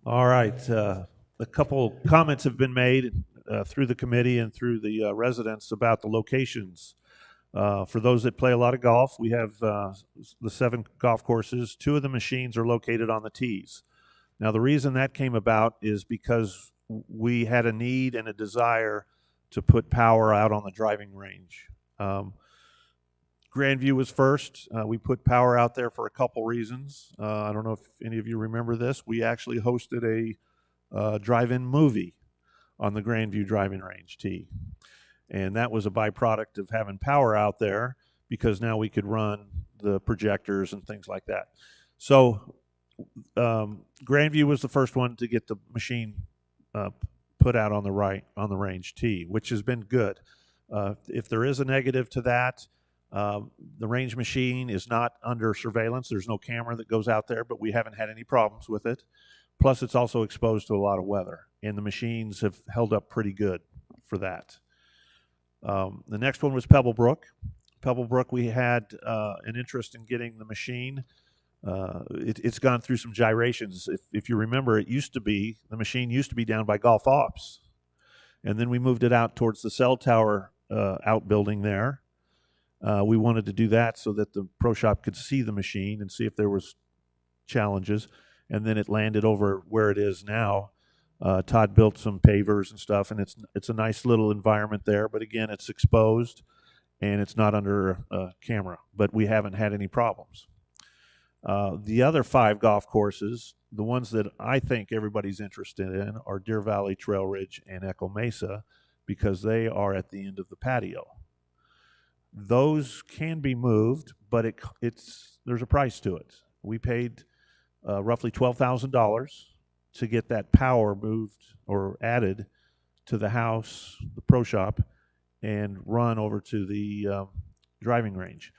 All right. A couple comments have been made through the committee and through the residents about the locations. For those that play a lot of golf, we have the 7 golf courses. 2 of the machines are located on the tees. Now, the reason that came about is because we had a need and a desire to put power out on the driving range. Grandview was first. We put power out there for a couple reasons. I don't know if any of you remember this. We actually hosted a drive-in movie on the Grandview driving range tee. And that was a byproduct of having power out there because now we could run the projectors and things like that. So Grandview was the first one to get the machine put out on the range tee, which has been good. If there is a negative to that, the range machine is not under surveillance. There's no camera that goes out there, but we haven't had any problems with it. Plus, it's also exposed to a lot of weather, and the machines have held up pretty good for that. The next one was Pebblebrook. Pebblebrook, we had an interest in getting the machine. It's gone through some gyrations. If you remember, the machine used to be down by Golf Ops. And then we moved it out towards the cell tower outbuilding there. We wanted to do that so that the pro shop could see the machine and see if there was challenges. And then it landed over where it is now. Todd built some pavers and stuff, and it's a nice little environment there. But again, it's exposed, and it's not under camera. But we haven't had any problems. The other 5 golf courses, the ones that I think everybody's interested in, are Deer Valley, Trail Ridge, and Echo Mesa, because they are at the end of the patio. Those can be moved, but there's a price to it. We paid roughly $12,000 to get that power moved or added to the house, the pro shop, and run over to the driving range.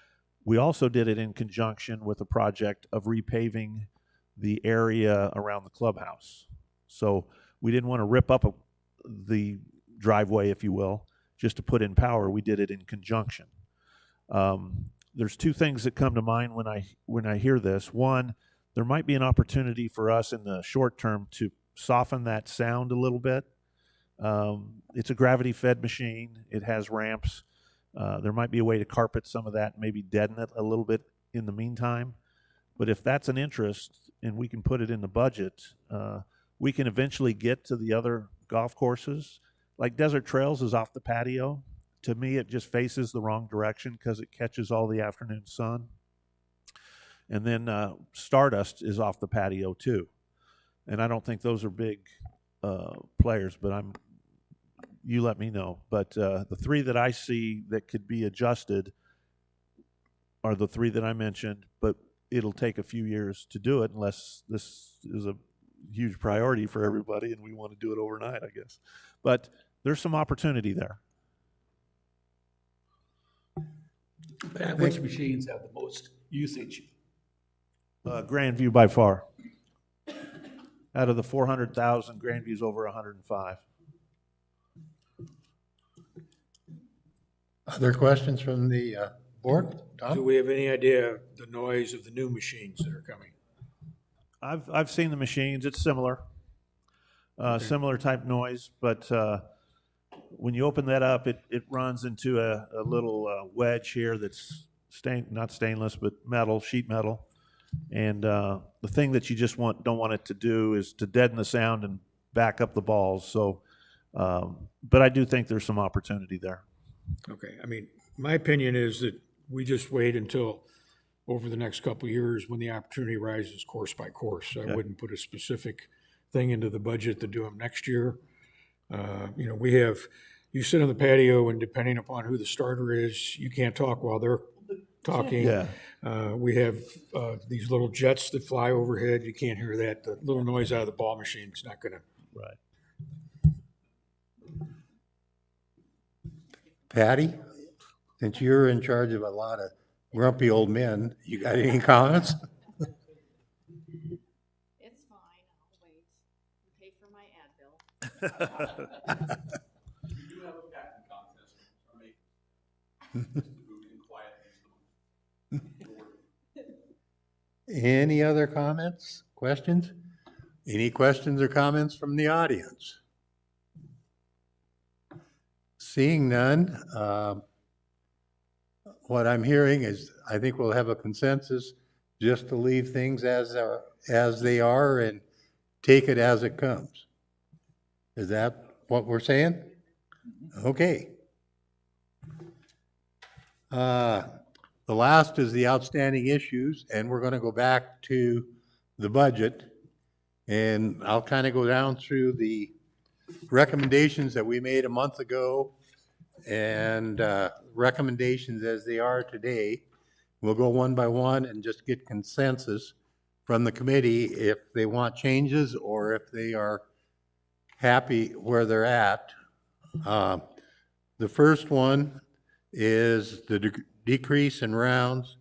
We also did it in conjunction with a project of repaving the area around the clubhouse. So we didn't want to rip up the driveway, if you will, just to put in power. We did it in conjunction. There's 2 things that come to mind when I hear this. One, there might be an opportunity for us in the short term to soften that sound a little bit. It's a gravity-fed machine. It has ramps. There might be a way to carpet some of that and maybe deaden it a little bit in the meantime. But if that's an interest and we can put it in the budget, we can eventually get to the other golf courses. Like Desert Trails is off the patio. To me, it just faces the wrong direction because it catches all the afternoon sun. And then Stardust is off the patio too. And I don't think those are big players, but you let me know. But the three that I see that could be adjusted are the three that I mentioned, but it'll take a few years to do it unless this is a huge priority for everybody and we want to do it overnight, I guess. But there's some opportunity there. Which machines have the most usage? Grandview by far. Out of the 400,000, Grandview's over 105. Other questions from the board? Do Tom? we have any idea the noise of the new machines that are coming? I've seen the machines. It's similar, similar type noise, but when you open that up, it runs into a little wedge here that's not stainless, but metal, sheet metal. And the thing that you just don't want it to do is to deaden the sound and back up the balls. So, but I do think there's some opportunity there. Okay, I mean, my opinion is that we just wait until over the next couple of years when the opportunity arises, course by course. I wouldn't put a specific thing into the budget to do them next year. You know, you sit on the patio and depending upon who the starter is, you can't talk while they're talking. Yeah. We have these little jets that fly overhead. You can't hear that. The little noise out of the ball machine is not gonna. Right. Patty, since you're in charge of a lot of grumpy old men, you got any comments? It's fine, I'll wait. You pay for my ad bill. You do have a packing contest for me. Who can quiet these? Any other comments, questions? Any questions or comments from the audience? Seeing none, what I'm hearing is I think we'll have a consensus just to leave things as they are and take it as it comes. Is that what we're saying? Okay. The last is the outstanding issues, and we're going to go back to the budget. And I'll kind of go down through the recommendations that we made a month ago and recommendations as they are today. We'll go one by one and just get consensus from the committee if they want changes or if they are happy where they're at. The first one is the decrease in rounds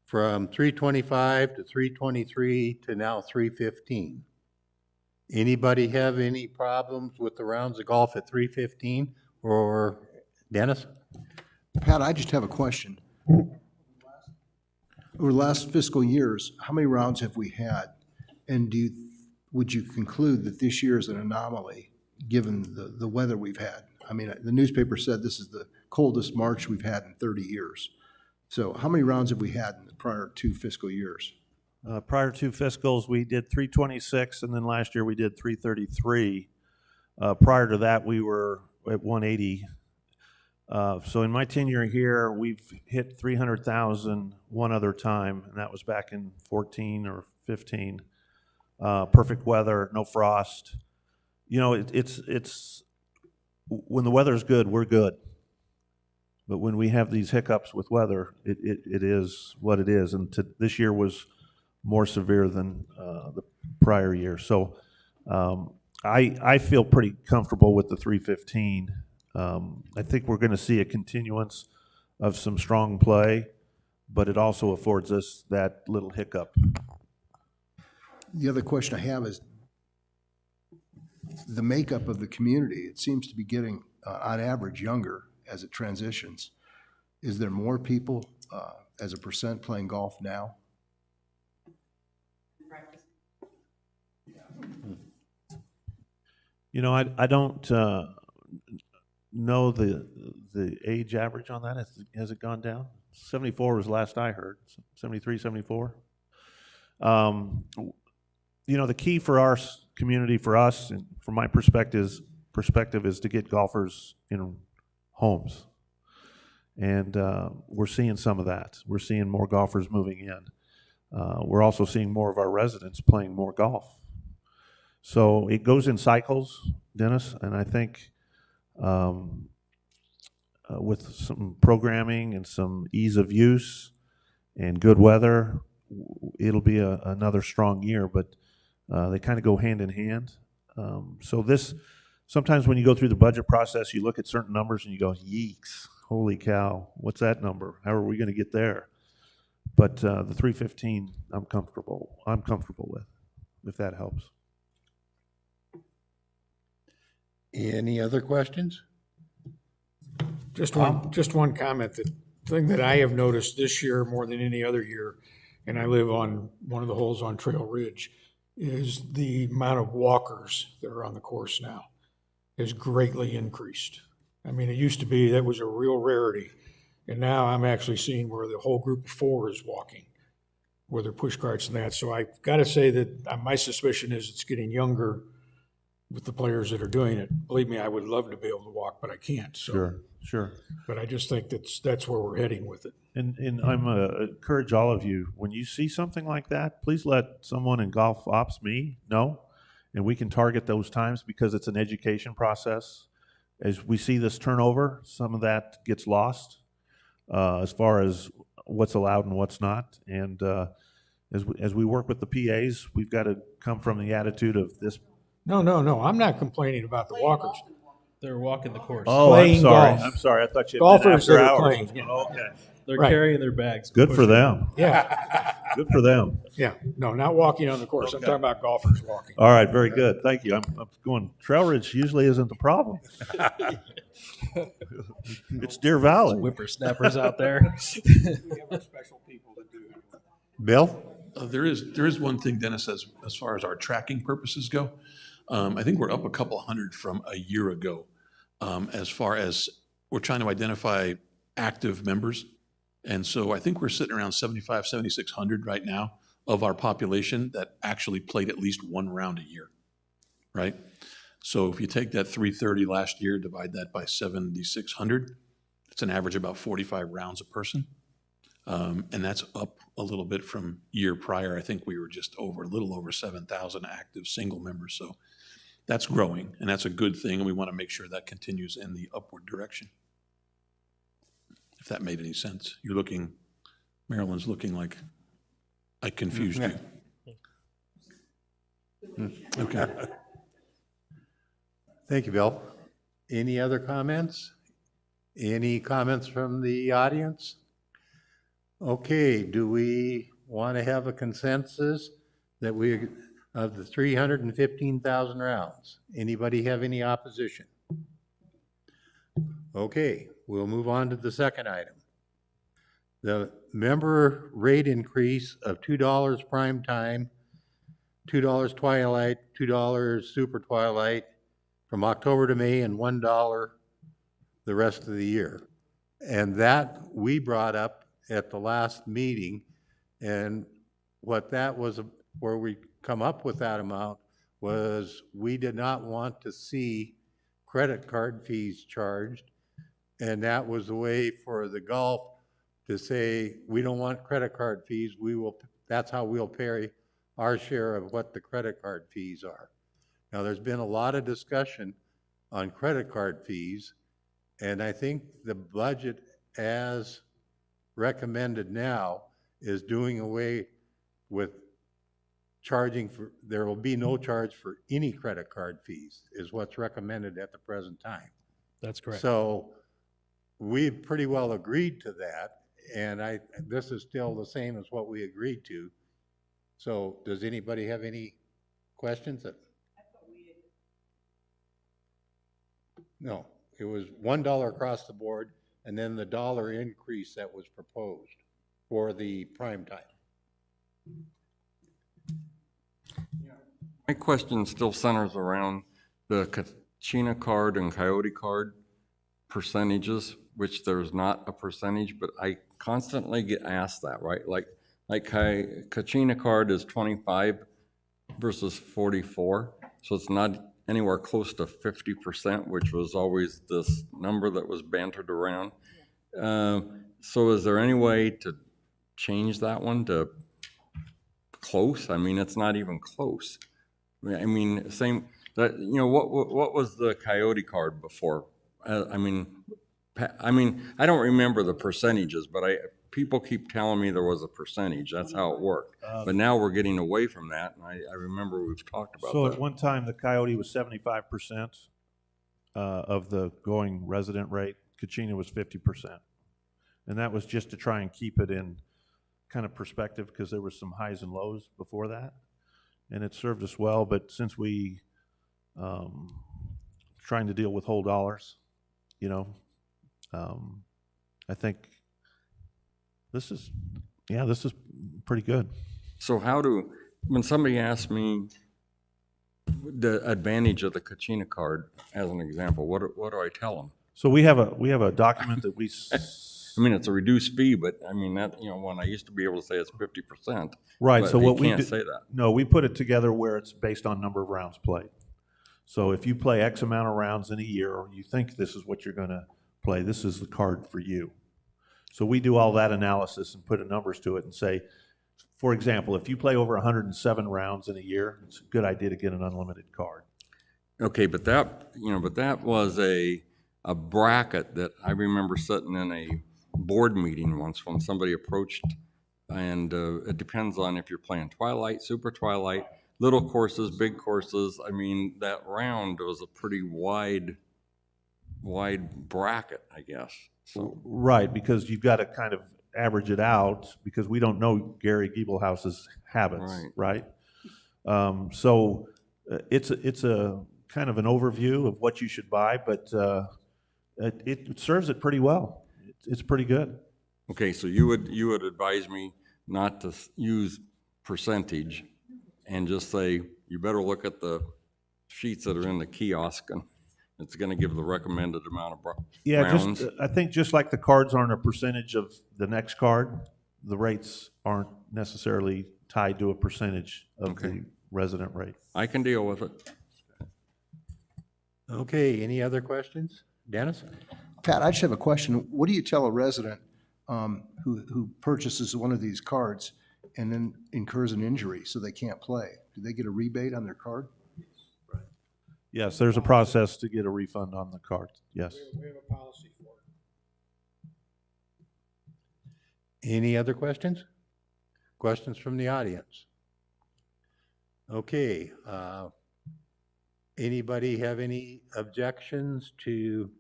from 325 to 323 to now 315. Anybody have any problems with the rounds of golf at 315 or Dennis? Pat, I just have a question. Over the last fiscal years, how many rounds have we had? And would you conclude that this year is an anomaly, given the weather we've had? I mean, the newspaper said this is the coldest March we've had in 30 years. So how many rounds have we had in the prior 2 fiscal years? Prior to fiscals, we did 326, and then last year we did 333. Prior to that, we were at 180. So in my tenure here, we've hit 300,000 one other time, and that was back in 14 or 15. Perfect weather, no frost. You know, it's when the weather's good, we're good. But when we have these hiccups with weather, it is what it is. And this year was more severe than the prior year. So I feel pretty comfortable with the 315. I think we're going to see a continuance of some strong play, but it also affords us that little hiccup. The other question I have is the makeup of the community. It seems to be getting, on average, younger as it transitions. Is there more people as a percent playing golf now? You know, I don't know the age average on that. Has it gone down? 74 was last I heard. 73, 74. You know, the key for our community, for us, and from my perspective, is to get golfers in homes. And we're seeing some of that. We're seeing more golfers moving in. We're also seeing more of our residents playing more golf. So it goes in cycles, Dennis, and I think with some programming and some ease of use and good weather, it'll be another strong year, but they kind of go hand in hand. So this, sometimes when you go through the budget process, you look at certain numbers and you go, yeeks, holy cow, what's that number? How are we going to get there? But the 315, I'm comfortable with, if that helps. Any other questions? Just one comment. The thing that I have noticed this year more than any other year, and I live on one of the holes on Trail Ridge, is the amount of walkers that are on the course now has greatly increased. I mean, it used to be that was a real rarity, and now I'm actually seeing where the whole group of 4 is walking, where they're push carts and that. So I've got to say that my suspicion is it's getting younger with the players that are doing it. Believe me, I would love to be able to walk, but I can't. So. Sure. But I just think that's where we're heading with it. And I'm encourage all of you, when you see something like that, please let someone in golf ops, me, know, and we can target those times, because it's an education process. As we see this turnover, some of that gets lost as far as what's allowed and what's not. And as we work with the PAs, we've got to come from the attitude of this. No, I'm not complaining about the walkers. They're walking the course. Oh, I'm Playing sorry. golf. I'm sorry. I thought you had Golfers been that after are hours. playing, yeah. Oh, okay. They're Right. carrying their bags. Good for pushing. them. Yeah, Good for them. yeah. No, not walking on the course. I'm talking about golfers walking. All right, very good. Thank you. I'm going, Trail Ridge usually isn't the problem. It's Deer Valley. Whippersnappers out there. We have special people that do that. Bill? There is one thing, Dennis, as far as our tracking purposes go. I think we're up a couple hundred from a year ago. As far as we're trying to identify active members. And so I think we're sitting around 7,600 right now of our population that actually played at least one round a year, right? So if you take that 330 last year, divide that by 7,600, it's an average about 45 rounds a person. And that's up a little bit from year prior. I think we were just a little over 7,000 active single members. So that's growing, and that's a good thing, and we want to make sure that continues in the upward direction. If that made any sense. Marilyn's looking like I confused you. Okay. Thank you, Bill. Any other comments? Any comments from the audience? Okay, do we want to have a consensus that of the 315,000 rounds? Anybody have any opposition? Okay, we'll move on to the second item. The member rate increase of $2 prime time, $2 twilight, $2 super twilight from October to May, and $1 the rest of the year. And that we brought up at the last meeting, and what that was, where we come up with that amount, was we did not want to see credit card fees charged, and that was the way for the golf to say, we don't want credit card fees, that's how we'll pay our share of what the credit card fees are. Now, there's been a lot of discussion on credit card fees, and I think the budget as recommended now is doing away with charging for, there will be no charge for any credit card fees, is what's recommended at the present time. That's correct. So we've pretty well agreed to that, and this is still the same as what we agreed to. So does anybody have any questions? No, it was $1 across the board, and then the dollar increase that was proposed for the prime time. My question still centers around the Kachina card and Coyote card percentages, which there's not a percentage, but I constantly get asked that, right? Like Kachina card is 25 versus 44, so it's not anywhere close to 50%, which was always this number that was bantered around. So is there any way to change that one to close? I mean, it's not even close. I mean, same, that, you know, what was the Coyote card before? I mean, I don't remember the percentages, but people keep telling me there was a percentage. That's how it worked. But now we're getting away from that, and I remember we've talked about So that. at one time, the Coyote was 75% of the going resident rate. Kachina was 50%. And that was just to try and keep it in kind of perspective, because there was some highs and lows before that. And it served us well, but since we trying to deal with whole dollars, you know, I think this is pretty good. So when somebody asks me the advantage of the Kachina card, as an example, what do I tell them? So we have a document that we I mean, it's a reduced fee, but I mean, that, you know, when I used to be able to say it's 50%. right. but So you what we can't do, say that. no, we put it together where it's based on number of rounds played. So if you play X amount of rounds in a year, or you think this is what you're going to play, this is the card for you. So we do all that analysis and put numbers to it and say, for example, if you play over 107 rounds in a year, it's a good idea to get an unlimited card. Okay, but that was a bracket that I remember sitting in a board meeting once when somebody approached, and it depends on if you're playing Twilight, Super Twilight, little courses, big courses. I mean, that round was a pretty wide bracket, I guess. So, Right, because you've got to kind of average it out, because we don't know Gary Giebelhaus's habits, right? So it's a kind of an overview of what you should buy, but it serves it pretty well. It's pretty good. okay, so you would advise me not to use percentage and just say, you better look at the sheets that are in the kiosk, and it's going to give the recommended amount of rounds. I think just like the cards aren't a percentage of the next card, the rates aren't necessarily tied to a percentage of the resident rate. I can deal with it. Okay, any other questions? Dennis? Pat, I just have a question. What do you tell a resident who purchases one of these cards and then incurs an injury so they can't play? Do they get a rebate on their card? Yes, there's a process to get a refund on the card, yes. We have a policy for it. Any other questions? Questions from the audience? Okay, anybody have any objections to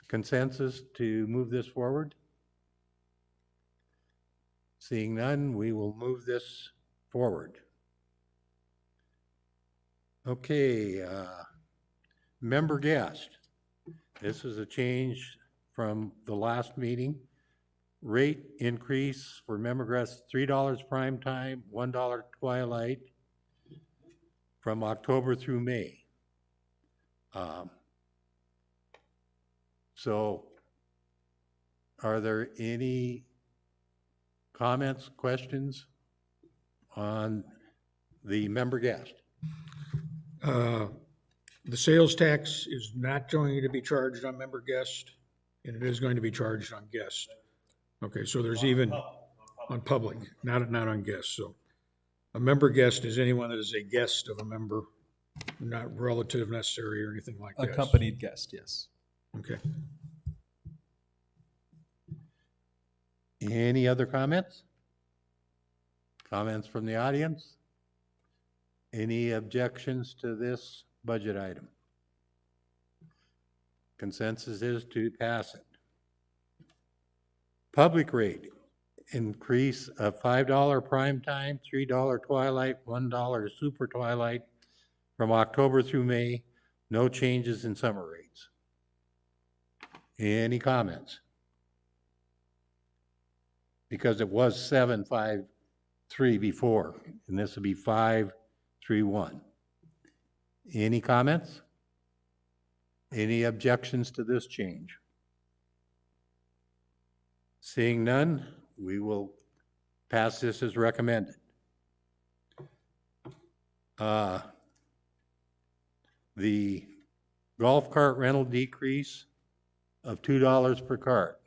consensus to move this forward? Seeing none, we will move this forward. Okay, member guest. This is a change from the last meeting. Rate increase for member guests, $3 prime time, $1 twilight from October through May. So are there any comments, questions on the member guest? The sales tax is not going to be charged on member guest, and it is going to be charged on guest. Okay, so there's even on public, not on guest. So a member guest is anyone that is a guest of a member, not relative necessary or anything like that. Accompanied guest, yes. Okay. Any other comments? Comments from the audience? Any objections to this budget item? Consensus is to pass it. Public rate, increase of $5 prime time, $3 twilight, $1 super twilight from October through May. No changes in summer rates. Any comments? Because it was 753 before, and this would be 531. Any comments? Any objections to this change? Seeing none, we will pass this as recommended. The golf cart rental decrease of $2 per cart.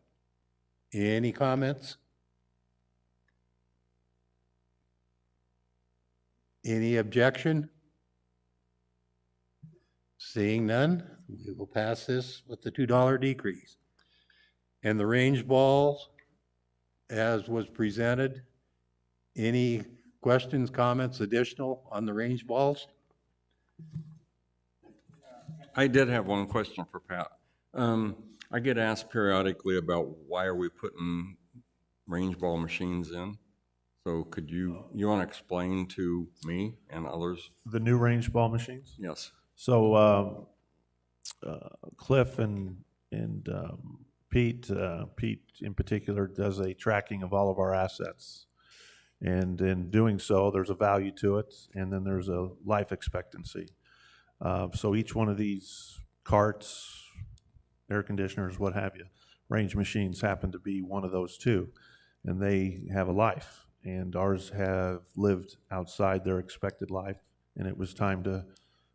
Any comments? Any objection? Seeing none, we will pass this with the $2 decrease. And the range balls, as was presented, any questions, comments, additional on the range balls? I did have one question for Pat. I get asked periodically about why are we putting range ball machines in? So could you want to explain to me and others? The new range ball machines? Yes. So Cliff and Pete in particular does a tracking of all of our assets. And in doing so, there's a value to it, and then there's a life expectancy. So each one of these carts, air conditioners, what have you, range machines happen to be one of those two, and they have a life. And ours have lived outside their expected life, and it was time to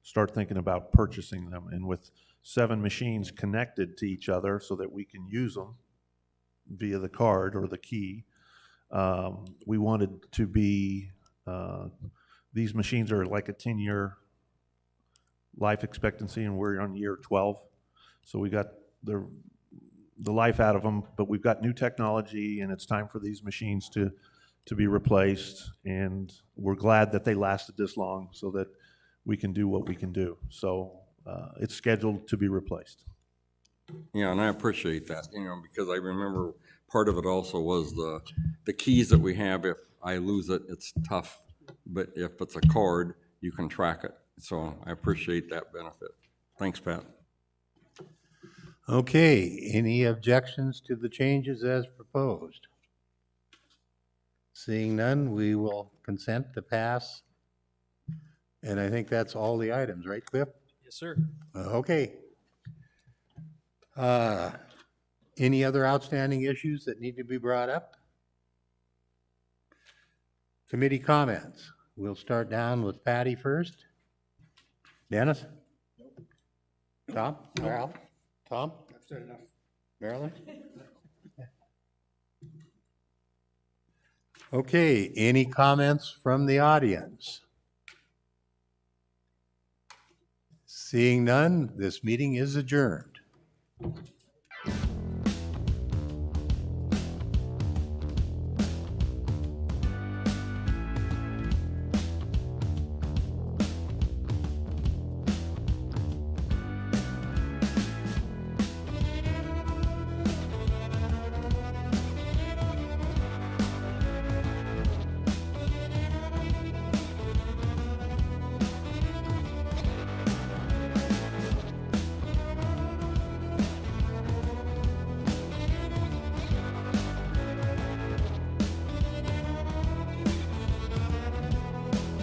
start thinking about purchasing them. And with 7 machines connected to each other so that we can use them via the card or the key, we wanted to be, these machines are like a 10-year life expectancy, and we're on year 12. So we got the life out of them, but we've got new technology, and it's time for these machines to be replaced. And we're glad that they lasted this long so that we can do what we can do. So it's scheduled to be replaced. Yeah, and I appreciate that, because I remember part of it also was the keys that we have. If I lose it, it's tough. But if it's a card, you can track it. So I appreciate that benefit. Thanks, Pat. Okay, any objections to the changes as proposed? Seeing none, we will consent to pass. And I think that's all the items, right, Cliff? Yes, sir. Okay. Any other outstanding issues that need to be brought up? Committee comments. We'll start down with Patty first. Dennis? Tom? Al? Tom? I've said enough. Marilyn? Okay, any comments from the audience? Seeing none, this meeting is adjourned.